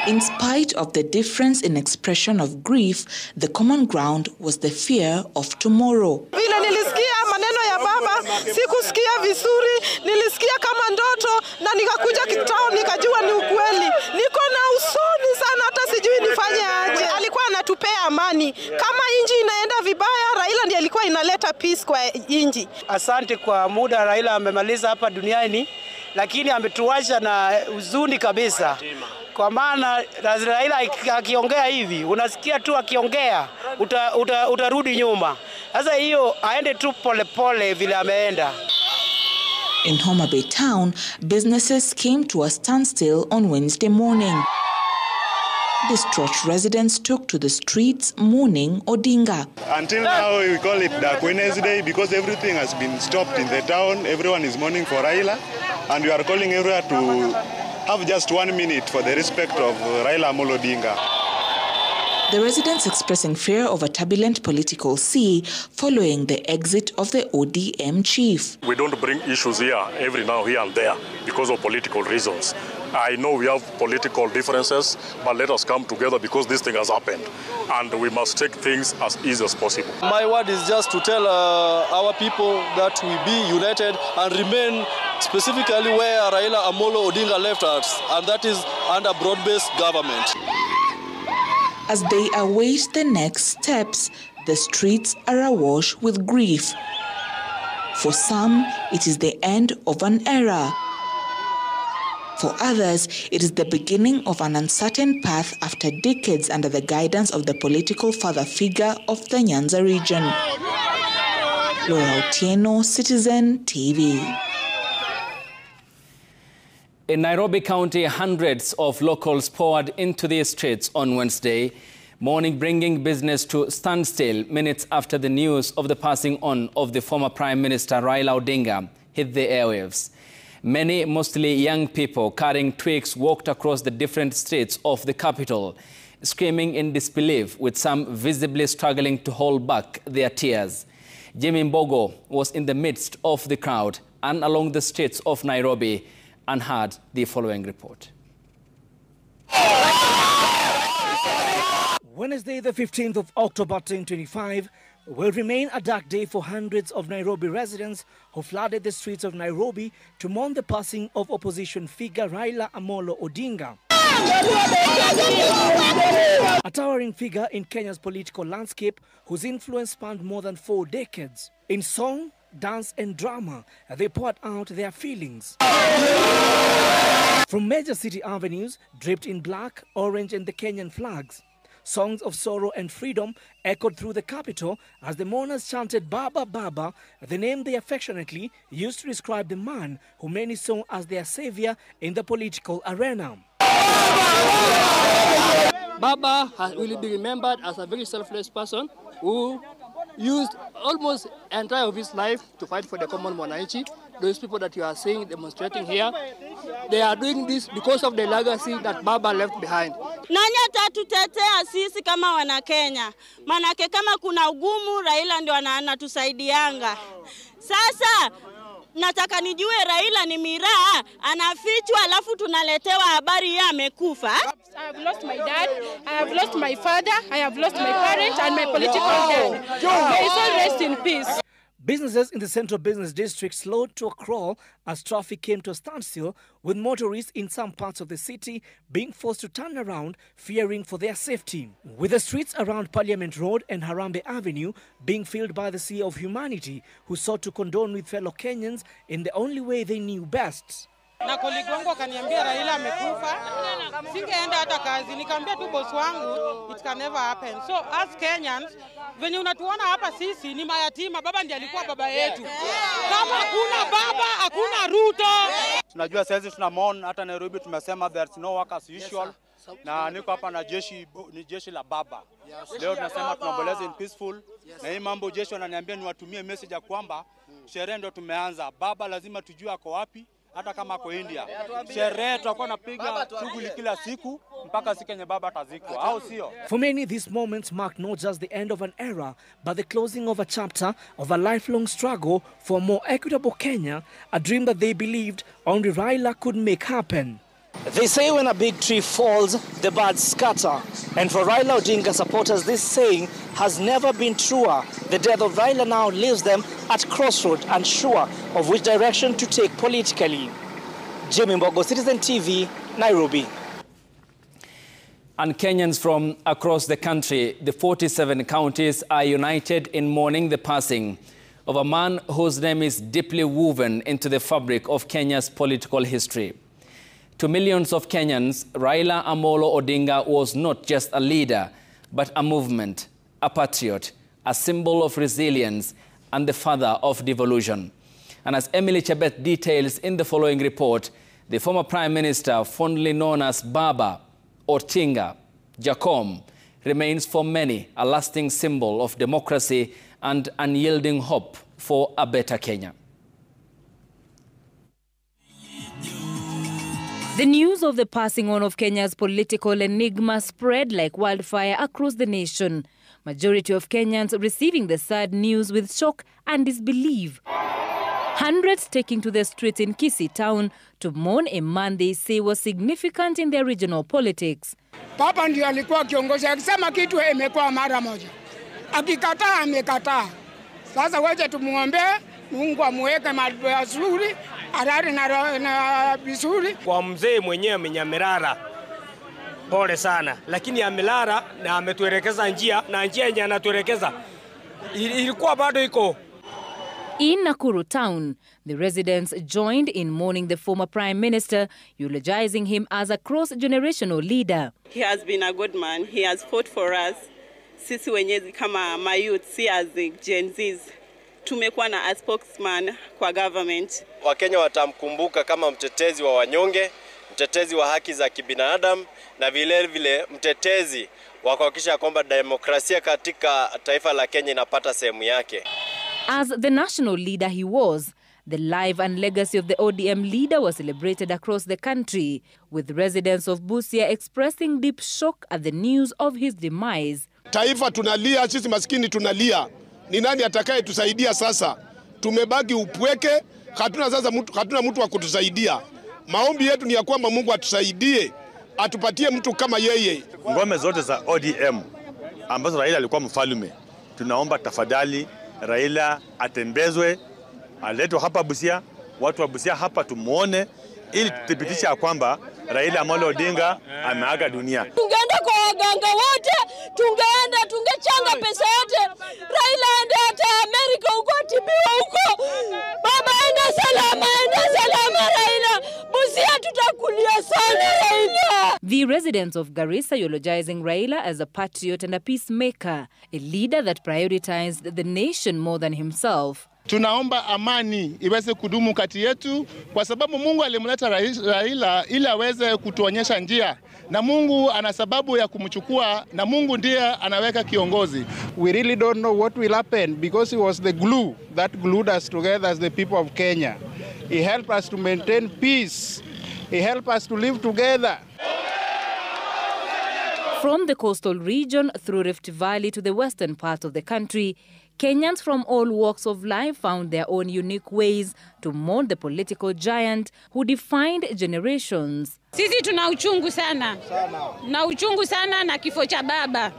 In spite of the difference in expression of grief, the common ground was the fear of tomorrow. Vile nilisikia maneno ya baba, sikusikia vizuri, nilisikia kama ndoto na nikakuja kitao nikajua ni ukweli. Niko na usoni sana hata sijui nifanye aje. Alikuwa anatupea amani. Kama inji inaenda vibaya, Raila ndiye alikuwa inaleta peace kwa inji. Asante kwa muda Raila amemaliza hapa duniani, lakini ametuacha na huzuni kabisa. Kwa maana Raila akiongea hivi, unasikia tu akiongea, utarudi nyuma. Sasa hiyo aende tu pole vile ameenda. In Homa Bay town, businesses came to a standstill on Wednesday morning. Distraught residents took to the streets mourning Odinga. Until now, we call it Dark Wednesday because everything has been stopped in the town. Everyone is mourning for Raila, and we are calling everyone to have just 1 minute for the respect of Raila Odinga. The residents expressing fear of a turbulent political sea following the exit of the ODM chief. We don't bring issues here every now, here and there because of political reasons. I know we have political differences, but let us come together because this thing has happened. And we must take things as easy as possible. My word is just to tell our people that we be united and remain specifically where Raila Amolo Odinga left us, and that is under broad-based government. As they await the next steps, the streets are awash with grief. For some, it is the end of an era. For others, it is the beginning of an uncertain path after decades under the guidance of the political father figure of the Nyanza region. Laura Otieno, Citizen TV. In Nairobi County, hundreds of locals poured into the streets on Wednesday morning, bringing business to standstill minutes after the news of the passing on of the former Prime Minister Raila Odinga hit the airwaves. Many, mostly young people carrying twigs, walked across the different streets of the capital, screaming in disbelief, with some visibly struggling to hold back their tears. Jimmy Mbogo was in the midst of the crowd and along the streets of Nairobi and had the following report. Wednesday, the 15th of October 2025, will remain a dark day for hundreds of Nairobi residents who flooded the streets of Nairobi to mourn the passing of opposition figure Raila Amolo Odinga. A towering figure in Kenya's political landscape whose influence spanned more than 4 decades. In song, dance and drama, they poured out their feelings. From major city avenues draped in black, orange and the Kenyan flags, songs of sorrow and freedom echoed through the capital as the mourners chanted Baba Baba, the name they affectionately used to describe the man who many saw as their savior in the political arena. Baba will be remembered as a very selfless person who used almost the entire of his life to fight for the common mwananchi. Those people that you are seeing demonstrating here, they are doing this because of the legacy that Baba left behind. Nani atatutetea sisi kama wana Kenya? Manake kama kuna ugumu, Raila ndio anatusaidianga. Sasa nataka nijue Raila ni miraa, anafichwa alafu tunaletewa habari yeye amekufa. I have lost my dad, I have lost my father, I have lost my parents and my political dad. May his soul rest in peace. Businesses in the Central Business District slowed to a crawl as traffic came to a standstill, with motorists in some parts of the city being forced to turn around, fearing for their safety. With the streets around Parliament Road and Harambee Avenue being filled by the sea of humanity who sought to condole with fellow Kenyans in the only way they knew best. Na colleague wangu akaniambia Raila amekufa, singeenda hata kazi, nikamwambia tu boss wangu it can never happen. So as Kenyans, venye unatuona hapa sisi ni mayatima, baba ndiye alikuwa baba yetu. Kama hakuna baba, hakuna Ruto. Tunajua sasa tuna mourn, hata Nairobi tumesema there's no work as usual. Na niko hapa na jeshi la baba. Leo tunasema tunaomboleza in peaceful. Na hii mambo jeshi wananiambia niwatumie message ya kwamba sherehe ndio tumeanza. Baba lazima tujue ako wapi. Hata kama kwa India, sherehe tutakuwa napiga shughuli kila siku mpaka siku yenye baba atazikwa, au sio? For many, these moments mark not just the end of an era, but the closing of a chapter of a lifelong struggle for a more equitable Kenya, a dream that they believed only Raila could make happen. They say when a big tree falls, the birds scatter. And for Raila Odinga supporters, this saying has never been truer. The death of Raila now leaves them at crossroads, unsure of which direction to take politically. Jimmy Mbogo, Citizen TV, Nairobi. And Kenyans from across the country, the 47 counties, are united in mourning the passing of a man whose name is deeply woven into the fabric of Kenya's political history. To millions of Kenyans, Raila Amolo Odinga was not just a leader, but a movement, a patriot, a symbol of resilience, and the father of devolution. And as Emily Chebet details in the following report, the former Prime Minister, fondly known as Baba, Otinga, Jacom, remains for many a lasting symbol of democracy and unyielding hope for a better Kenya. The news of the passing on of Kenya's political enigma spread like wildfire across the nation. Majority of Kenyans receiving the sad news with shock and disbelief. Hundreds taking to the streets in Kisii town to mourn a man they say was significant in their regional politics. Papa ndiye alikuwa kiongozi, akisema kitu imekuwa mara moja. Akikataa amekataa. Sasa waje tumuombe Mungu amweke mazuri, arari na vizuri. Kwa mzee mwenyewe Mnyamirara, pole sana, lakini amelala na ametuelekeza njia, na njia yenye anatuelekeza ilikuwa bado iko. In Nakuru town, the residents joined in mourning the former Prime Minister, eulogizing him as a cross-generational leader. He has been a good man. He has fought for us. Sisi wenyezi kama mayouth, si as the Gen Zs. Tumekuwa na a spokesman kwa government. Wakenya watamkumbuka kama mtetezi wa wanyonge, mtetezi wa haki za kibinadamu, na vile vile mtetezi wa kuhakikisha kwamba demokrasia katika taifa la Kenya inapata sehemu yake. As the national leader he was, the life and legacy of the ODM leader was celebrated across the country, with residents of Busia expressing deep shock at the news of his demise. Taifa tunalia, sisi maskini tunalia. Ni nani atakaye tusaidia sasa? Tumebaki upweke, hatuna mtu wa kutusaidia. Maombi yetu ni ya kwamba Mungu atusaidie, atupatie mtu kama yeye. Ngome zote za ODM ambazo Raila alikuwa mfalme, tunaomba tafadhali Raila atembezwe, aletwe hapa Busia, watu wa Busia hapa tumuone, ili tuthibitisha kwamba Raila Amolo Odinga ameaga dunia. Tungeenda kwa waganga wote, tungechanga pesa yote. Raila aende hata Amerika huko, atibiwa huko. Baba enda salama Raila. Busia tutakulia sana Raila. The residents of Garissa eulogizing Raila as a patriot and a peacemaker, a leader that prioritized the nation more than himself. Tunaomba amani iweze kudumu kati yetu, kwa sababu Mungu alimleta Raila ili aweze kutuonyesha njia, na Mungu ana sababu ya kumchukua, na Mungu ndiye anaweka kiongozi. We really don't know what will happen because he was the glue that glued us together as the people of Kenya. He helped us to maintain peace. He helped us to live together. From the coastal region through Rift Valley to the western part of the country, Kenyans from all walks of life found their own unique ways to mourn the political giant who defined generations. Sisi tuna uchungu sana. Na uchungu sana na kifo cha baba.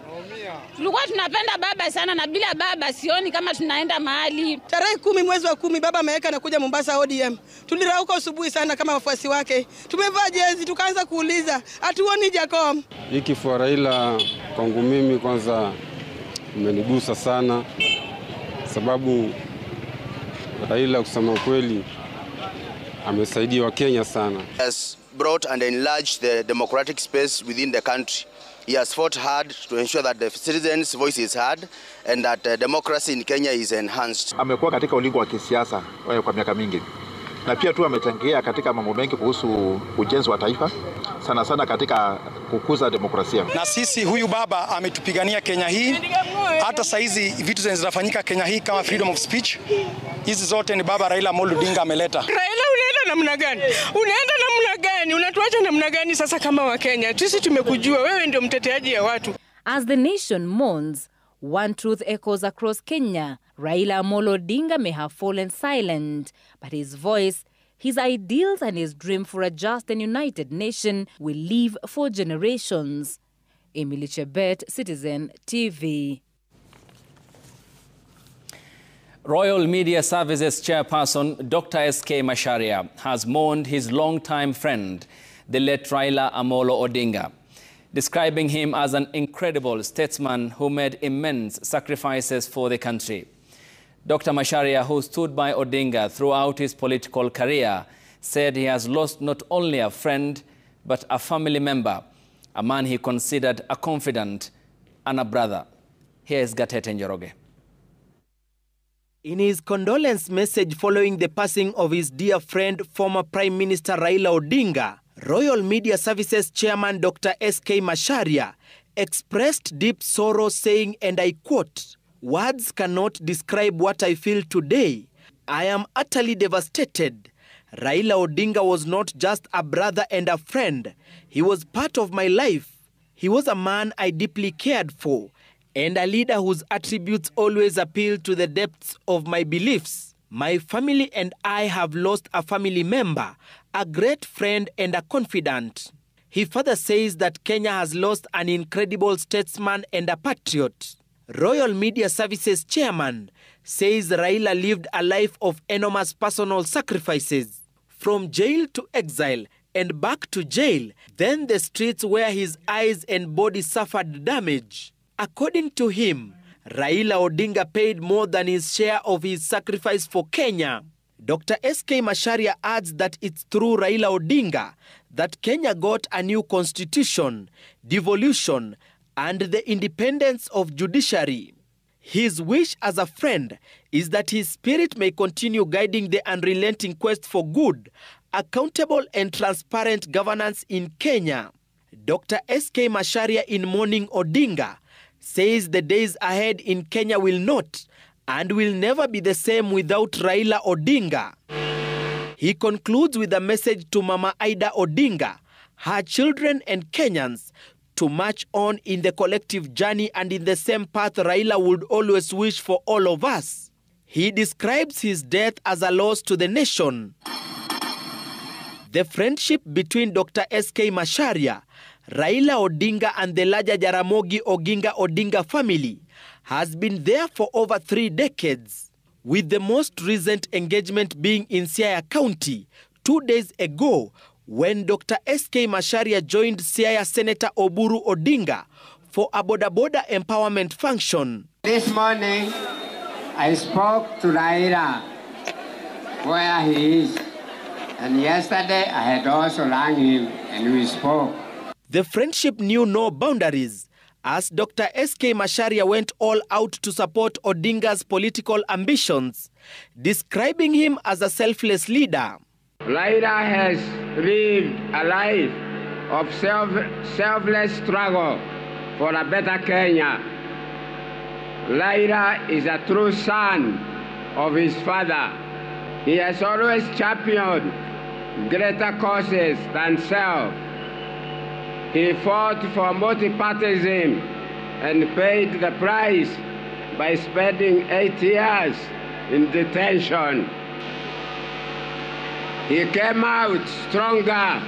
Tulikuwa tunapenda baba sana, na bila baba sioni kama tunaenda mahali. Tarehe 10 mwezi wa 10 baba ameweka na kuja Mombasa ODM. Tulirauka asubuhi sana kama wafuasi wake. Tumevaa jezi tukaanza kuuliza, hatuoni Jacob. Hii kifo Raila kwangu mimi kwanza imenigusa sana, sababu Raila kusema kweli amesaidia Wakenya sana. Has brought and enlarged the democratic space within the country. He has fought hard to ensure that the citizens' voice is heard and that democracy in Kenya is enhanced. Amekuwa katika ulingo wa kisiasa kwa miaka mingi, na pia tu amechangia katika mambo mengi kuhusu ujenzi wa taifa, sana sana katika kukuza demokrasia. Na sisi huyu baba ametupigania Kenya hii. Hata saizi vitu zinafanyika Kenya hii kama freedom of speech, hizi zote ni baba Raila Amolo Odinga ameleta. Raila unaenda namna gani? Unaenda namna gani? Unatuacha namna gani sasa kama wa Kenya? Sisi tumekujua wewe ndio mteteaji ya watu. As the nation mourns, one truth echoes across Kenya. Raila Amolo Odinga may have fallen silent, but his voice, his ideals and his dream for a just and united nation will live for generations. Emily Chebet, Citizen TV. Royal Media Services Chairperson Dr. S.K. Macharia has mourned his longtime friend, the late Raila Amolo Odinga, describing him as an incredible statesman who made immense sacrifices for the country. Dr. Macharia, who stood by Odinga throughout his political career, said he has lost not only a friend, but a family member, a man he considered a confidant and a brother. Here is Gatete Njoroge. In his condolence message following the passing of his dear friend, former Prime Minister Raila Odinga, Royal Media Services Chairman Dr. S.K. Macharia expressed deep sorrow, saying, and I quote, "Words cannot describe what I feel today. I am utterly devastated. Raila Odinga was not just a brother and a friend. He was part of my life. He was a man I deeply cared for, and a leader whose attributes always appeal to the depths of my beliefs. My family and I have lost a family member, a great friend and a confidant." He further says that Kenya has lost an incredible statesman and a patriot. Royal Media Services Chairman says Raila lived a life of enormous personal sacrifices. From jail to exile, and back to jail, then the streets where his eyes and body suffered damage. According to him, Raila Odinga paid more than his share of his sacrifice for Kenya. Dr. S.K. Macharia adds that it's through Raila Odinga that Kenya got a new constitution, devolution, and the independence of judiciary. His wish as a friend is that his spirit may continue guiding the unrelenting quest for good, accountable and transparent governance in Kenya. Dr. S.K. Macharia, in mourning Odinga, says the days ahead in Kenya will not and will never be the same without Raila Odinga. He concludes with a message to Mama Ida Odinga, her children and Kenyans to march on in the collective journey and in the same path Raila would always wish for all of us. He describes his death as a loss to the nation. The friendship between Dr. S.K. Macharia, Raila Odinga and the larger Jaramogi Oginga Odinga family has been there for over 3 decades, with the most recent engagement being in Siaya County 2 days ago when Dr. S.K. Macharia joined Siaya Senator Oburu Odinga for a boda empowerment function. This morning, I spoke to Raila where he is, and yesterday I had also rang him and we spoke. The friendship knew no boundaries as Dr. S.K. Macharia went all out to support Odinga's political ambitions, describing him as a selfless leader. Raila has lived a life of selfless struggle for a better Kenya. Raila is a true son of his father. He has always championed greater causes than self. He fought for multipartyism and paid the price by spending 8 years in detention. He came out stronger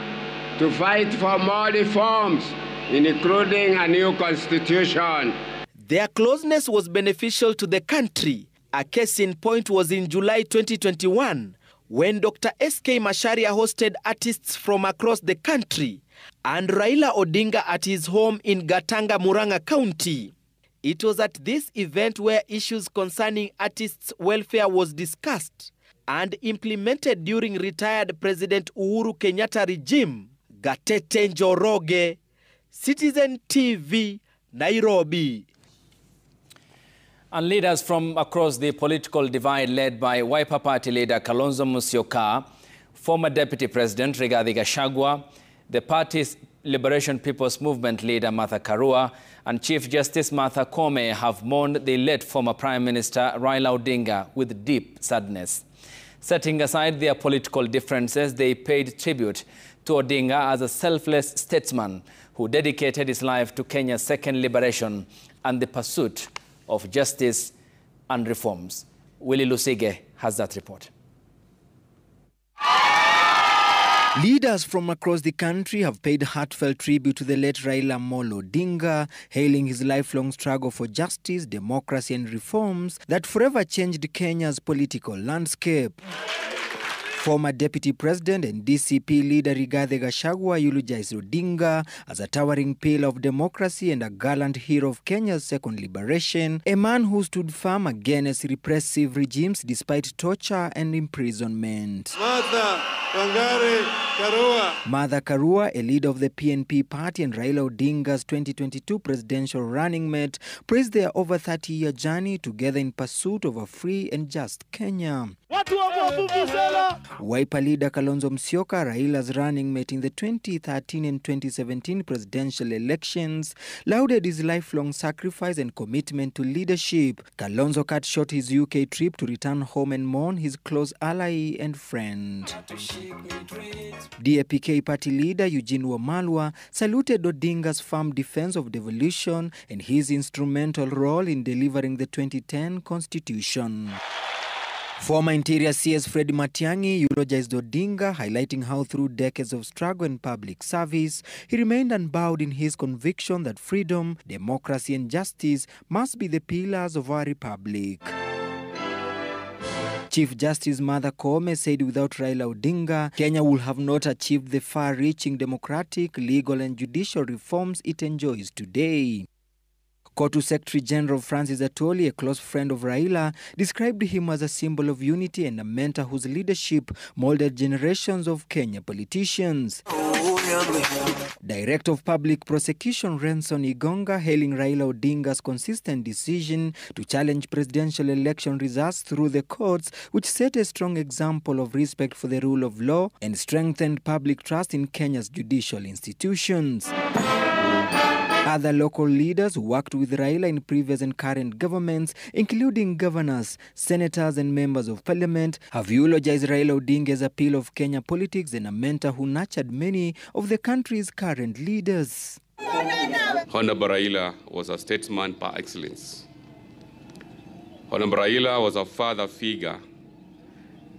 to fight for more reforms, including a new constitution. Their closeness was beneficial to the country. A case in point was in July 2021, when Dr. S.K. Macharia hosted artists from across the country and Raila Odinga at his home in Gatanga, Murang'a County. It was at this event where issues concerning artists' welfare was discussed and implemented during retired President Uhuru Kenyatta regime. Gatete Njoroge, Citizen TV, Nairobi. And leaders from across the political divide led by Wiper Party leader Kalonzo Musyoka, former Deputy President Rigathi Gachagua, the party's Liberation People's Movement leader Martha Karua and Chief Justice Martha Koome have mourned the late former Prime Minister Raila Odinga with deep sadness. Setting aside their political differences, they paid tribute to Odinga as a selfless statesman who dedicated his life to Kenya's second liberation and the pursuit of justice and reforms. Willie Lusige has that report. Leaders from across the country have paid heartfelt tribute to the late Raila Amolo Odinga, hailing his lifelong struggle for justice, democracy and reforms that forever changed Kenya's political landscape. Former Deputy President and DCP leader Rigathi Gachagua eulogized Odinga as a towering pillar of democracy and a gallant hero of Kenya's second liberation, a man who stood firm against repressive regimes despite torture and imprisonment. Martha Karua, a leader of the PNP party and Raila Odinga's 2022 presidential running mate, praised their over 30-year journey together in pursuit of a free and just Kenya. Wiper leader Kalonzo Musyoka, Raila's running mate in the 2013 and 2017 presidential elections, lauded his lifelong sacrifice and commitment to leadership. Kalonzo cut short his UK trip to return home and mourn his close ally and friend. DAPK party leader Eugene Wamalwa saluted Odinga's firm defense of devolution and his instrumental role in delivering the 2010 constitution. Former Interior CS Fred Matiang'i eulogized Odinga, highlighting how through decades of struggle and public service, he remained unbowed in his conviction that freedom, democracy and justice must be the pillars of our republic. Chief Justice Martha Koome said without Raila Odinga, Kenya would have not achieved the far-reaching democratic, legal and judicial reforms it enjoys today. KOTU Secretary General Francis Atwoli, a close friend of Raila, described him as a symbol of unity and a mentor whose leadership molded generations of Kenya politicians. Director of Public Prosecution Renson Igonga, hailing Raila Odinga's consistent decision to challenge presidential election results through the courts, which set a strong example of respect for the rule of law and strengthened public trust in Kenya's judicial institutions. Other local leaders who worked with Raila in previous and current governments, including governors, senators and members of parliament, have eulogized Raila Odinga's appeal of Kenya politics and a mentor who nurtured many of the country's current leaders. Honorable Raila was a statesman par excellence. Honorable Raila was a father figure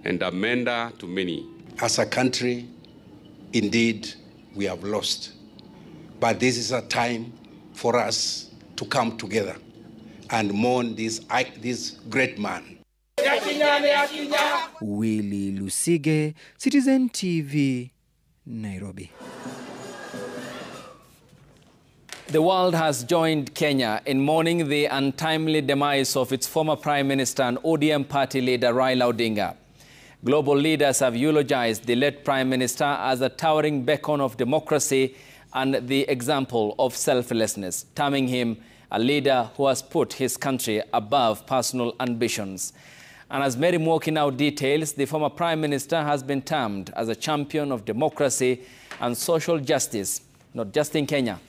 and a mentor to many. As a country, indeed, we have lost. But this is a time for us to come together and mourn this great man. Willy Lusige, Citizen TV, Nairobi. The world has joined Kenya in mourning the untimely demise of its former Prime Minister and ODM party leader Raila Odinga. Global leaders have eulogized the late Prime Minister as a towering beacon of democracy and the example of selflessness, terming him a leader who has put his country above personal ambitions. And as Mary Mwoki now details, the former Prime Minister has been termed as a champion of democracy and social justice, not just in Kenya,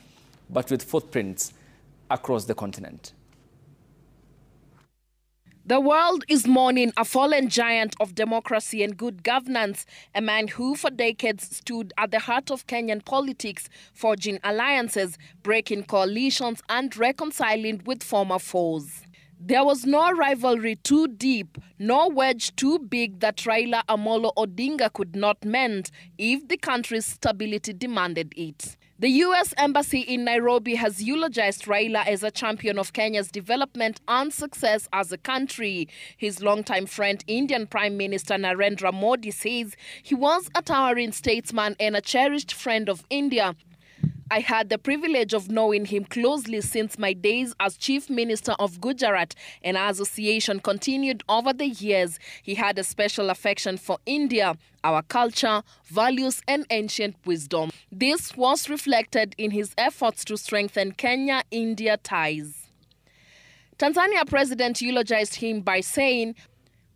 but with footprints across the continent. The world is mourning a fallen giant of democracy and good governance, a man who for decades stood at the heart of Kenyan politics, forging alliances, breaking coalitions and reconciling with former foes. There was no rivalry too deep, no wedge too big that Raila Amolo Odinga could not mend if the country's stability demanded it. The U.S. Embassy in Nairobi has eulogized Raila as a champion of Kenya's development and success as a country. His longtime friend, Indian Prime Minister Narendra Modi, says he was a towering statesman and a cherished friend of India. I had the privilege of knowing him closely since my days as Chief Minister of Gujarat, and our association continued over the years. He had a special affection for India, our culture, values and ancient wisdom. This was reflected in his efforts to strengthen Kenya-India ties. Tanzania President eulogized him by saying,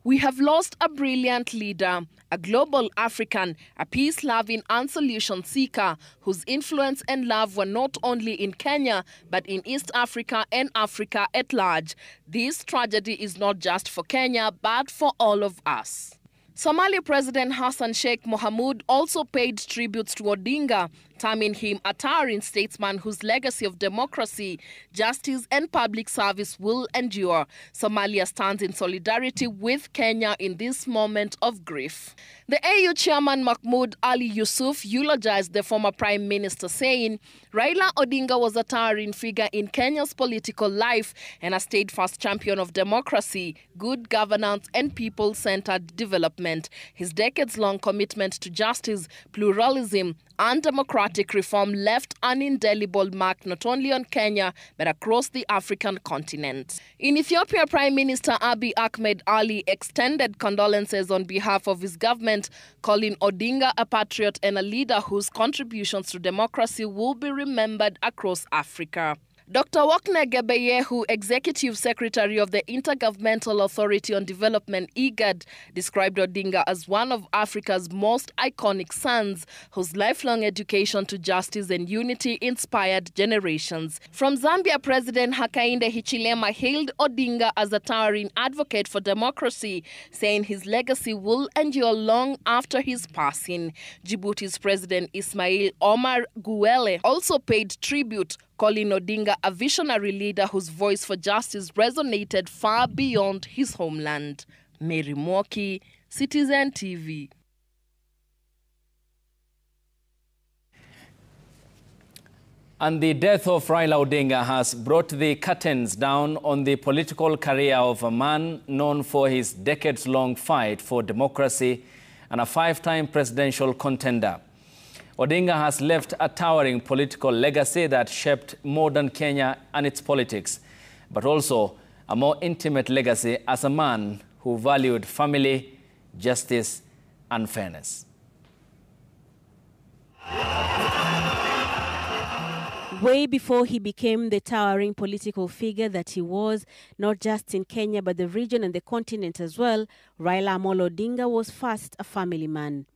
"We have lost a brilliant leader, a global African, a peace-loving and solution seeker whose influence and love were not only in Kenya, but in East Africa and Africa at large. This tragedy is not just for Kenya, but for all of us." Somali President Hassan Sheikh Mohamud also paid tributes to Odinga, terming him a towering statesman whose legacy of democracy, justice and public service will endure. Somalia stands in solidarity with Kenya in this moment of grief. The AU chairman Mahmoud Ali Yusuf eulogized the former prime minister, saying, "Raila Odinga was a towering figure in Kenya's political life and a steadfast champion of democracy, good governance and people-centered development. His decades-long commitment to justice, pluralism and democratic reform left an indelible mark not only on Kenya, but across the African continent." In Ethiopia, Prime Minister Abiy Ahmed Ali extended condolences on behalf of his government, calling Odinga a patriot and a leader whose contributions to democracy will be remembered across Africa. Dr. Wakne Gebeyehu, Executive Secretary of the Intergovernmental Authority on Development, IGAD, described Odinga as one of Africa's most iconic sons, whose lifelong education to justice and unity inspired generations. From Zambia, President Hakainde Hichilema hailed Odinga as a towering advocate for democracy, saying his legacy will endure long after his passing. Djibouti's President Ismail Omar Guelleh also paid tribute, calling Odinga a visionary leader whose voice for justice resonated far beyond his homeland. Mary Mwoki, Citizen TV. And the death of Raila Odinga has brought the curtains down on the political career of a man known for his decades-long fight for democracy and a 5-time presidential contender. Odinga has left a towering political legacy that shaped modern Kenya and its politics, but also a more intimate legacy as a man who valued family, justice, and fairness. Way before he became the towering political figure that he was, not just in Kenya but the region and the continent as well, Raila Amolo Odinga was first a family man.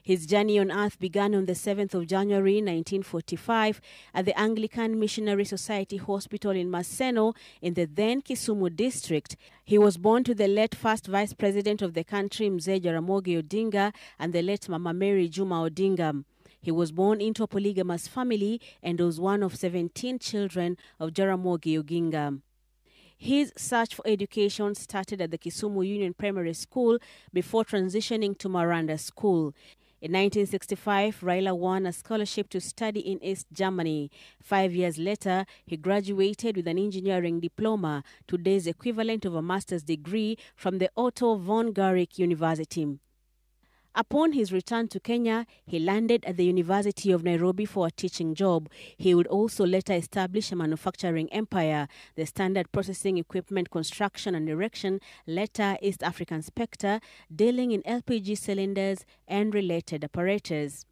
His journey on earth began on the 7th of January 1945 at the Anglican Missionary Society Hospital in Maseno in the then Kisumu district. He was born to the late first Vice President of the country, Mzee Jaramogi Odinga, and the late Mama Mary Juma Odinga. He was born into a polygamous family and was one of 17 children of Jaramogi Oginga. His search for education started at the Kisumu Union Primary School before transitioning to Maranda School. In 1965, Raila won a scholarship to study in East Germany. 5 years later, he graduated with an engineering diploma, today's equivalent of a master's degree, from the Otto von Guericke University. Upon his return to Kenya, he landed at the University of Nairobi for a teaching job. He would also later establish a manufacturing empire, the Standard Processing Equipment Construction and Erection, later East African Spectre, dealing in LPG cylinders and related apparatus.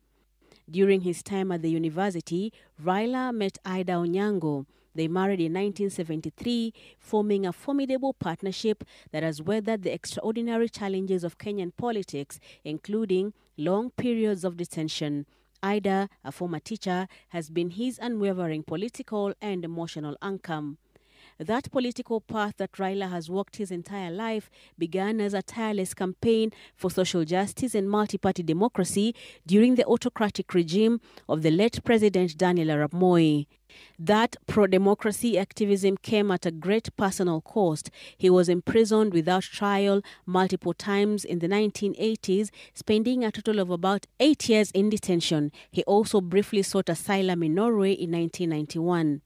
During his time at the university, Raila met Ida Onyango. They married in 1973, forming a formidable partnership that has weathered the extraordinary challenges of Kenyan politics, including long periods of detention. Ida, a former teacher, has been his unwavering political and emotional anchor. That political path that Raila has walked his entire life began as a tireless campaign for social justice and multi-party democracy during the autocratic regime of the late President Daniel Arap Moi. That pro-democracy activism came at a great personal cost. He was imprisoned without trial multiple times in the 1980s, spending a total of about 8 years in detention. He also briefly sought asylum in Norway in 1991.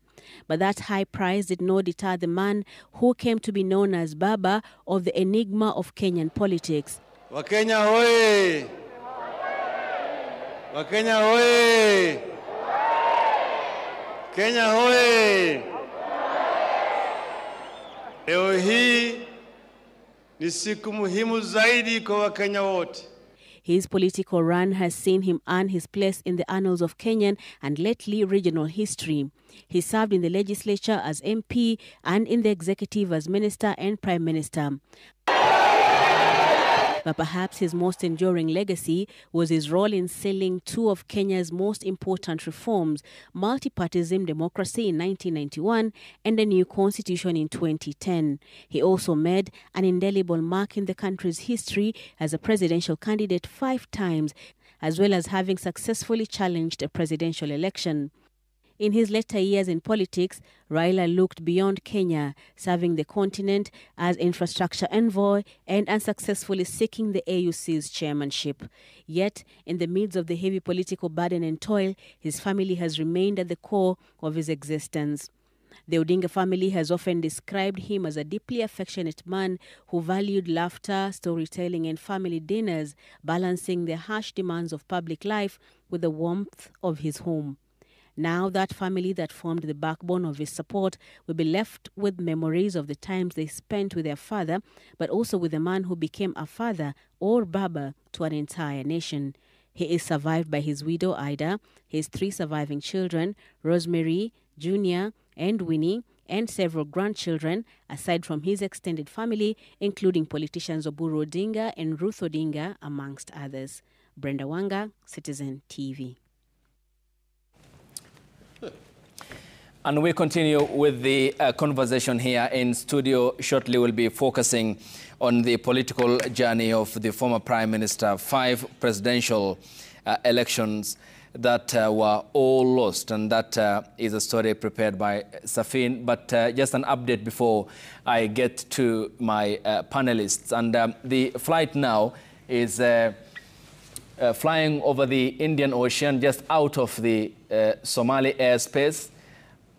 But that high price did not deter the man who came to be known as Baba of the enigma of Kenyan politics. Wakenya hoye! Wakenya hoye! Kenya hoye! Leo hii ni siku muhimu zaidi kwa Wakenya wote. His political run has seen him earn his place in the annals of Kenyan and lately regional history. He served in the legislature as MP and in the executive as Minister and Prime Minister. But perhaps his most enduring legacy was his role in sealing two of Kenya's most important reforms, multipartism democracy in 1991 and a new constitution in 2010. He also made an indelible mark in the country's history as a presidential candidate 5 times, as well as having successfully challenged a presidential election. In his later years in politics, Raila looked beyond Kenya, serving the continent as infrastructure envoy and unsuccessfully seeking the AUC's chairmanship. Yet, in the midst of the heavy political burden and toil, his family has remained at the core of his existence. The Odinga family has often described him as a deeply affectionate man who valued laughter, storytelling, and family dinners, balancing the harsh demands of public life with the warmth of his home. Now that family that formed the backbone of his support will be left with memories of the times they spent with their father, but also with the man who became a father or Baba to an entire nation. He is survived by his widow, Ida, his 3 surviving children, Rosemary, Junior, and Winnie, and several grandchildren, aside from his extended family, including politicians Oburu Odinga and Ruth Odinga, amongst others. Brenda Wanga, Citizen TV. And we continue with the conversation here in studio. Shortly, we'll be focusing on the political journey of the former Prime Minister. 5 presidential elections that were all lost, and that is a story prepared by Safin. But just an update before I get to my panelists. And the flight now is flying over the Indian Ocean just out of the Somali airspace,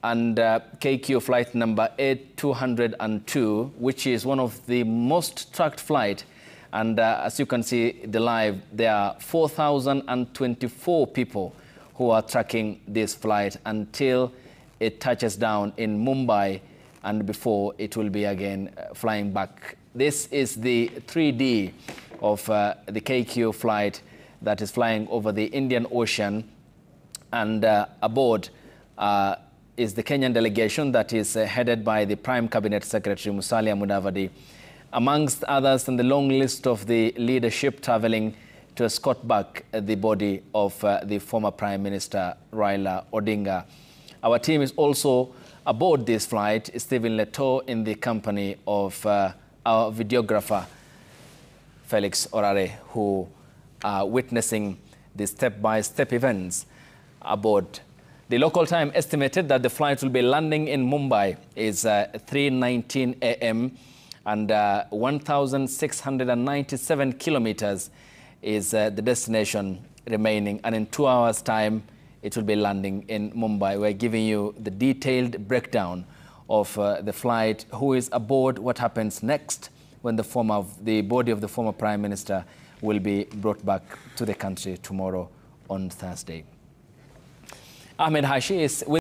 and KQ flight number 8202, which is one of the most tracked flight. And as you can see the live, there are 4,024 people who are tracking this flight until it touches down in Mumbai, and before it will be again flying back. This is the 3D of the KQ flight that is flying over the Indian Ocean, and aboard is the Kenyan delegation that is headed by the Prime Cabinet Secretary Musalia Mudavadi, amongst others in the long list of the leadership traveling to escort back the body of the former Prime Minister Raila Odinga. Our team is also aboard this flight, Stephen Leto, in the company of our videographer, Felix Orare, who are witnessing the step-by-step events aboard. The local time estimated that the flight will be landing in Mumbai is 3:19 a.m. and 1,697 kilometers is the destination remaining, and in 2 hours' time it will be landing in Mumbai. We're giving you the detailed breakdown of the flight, who is aboard, what happens next when the body of the former Prime Minister will be brought back to the country tomorrow on Thursday. Ahmed Hashi is with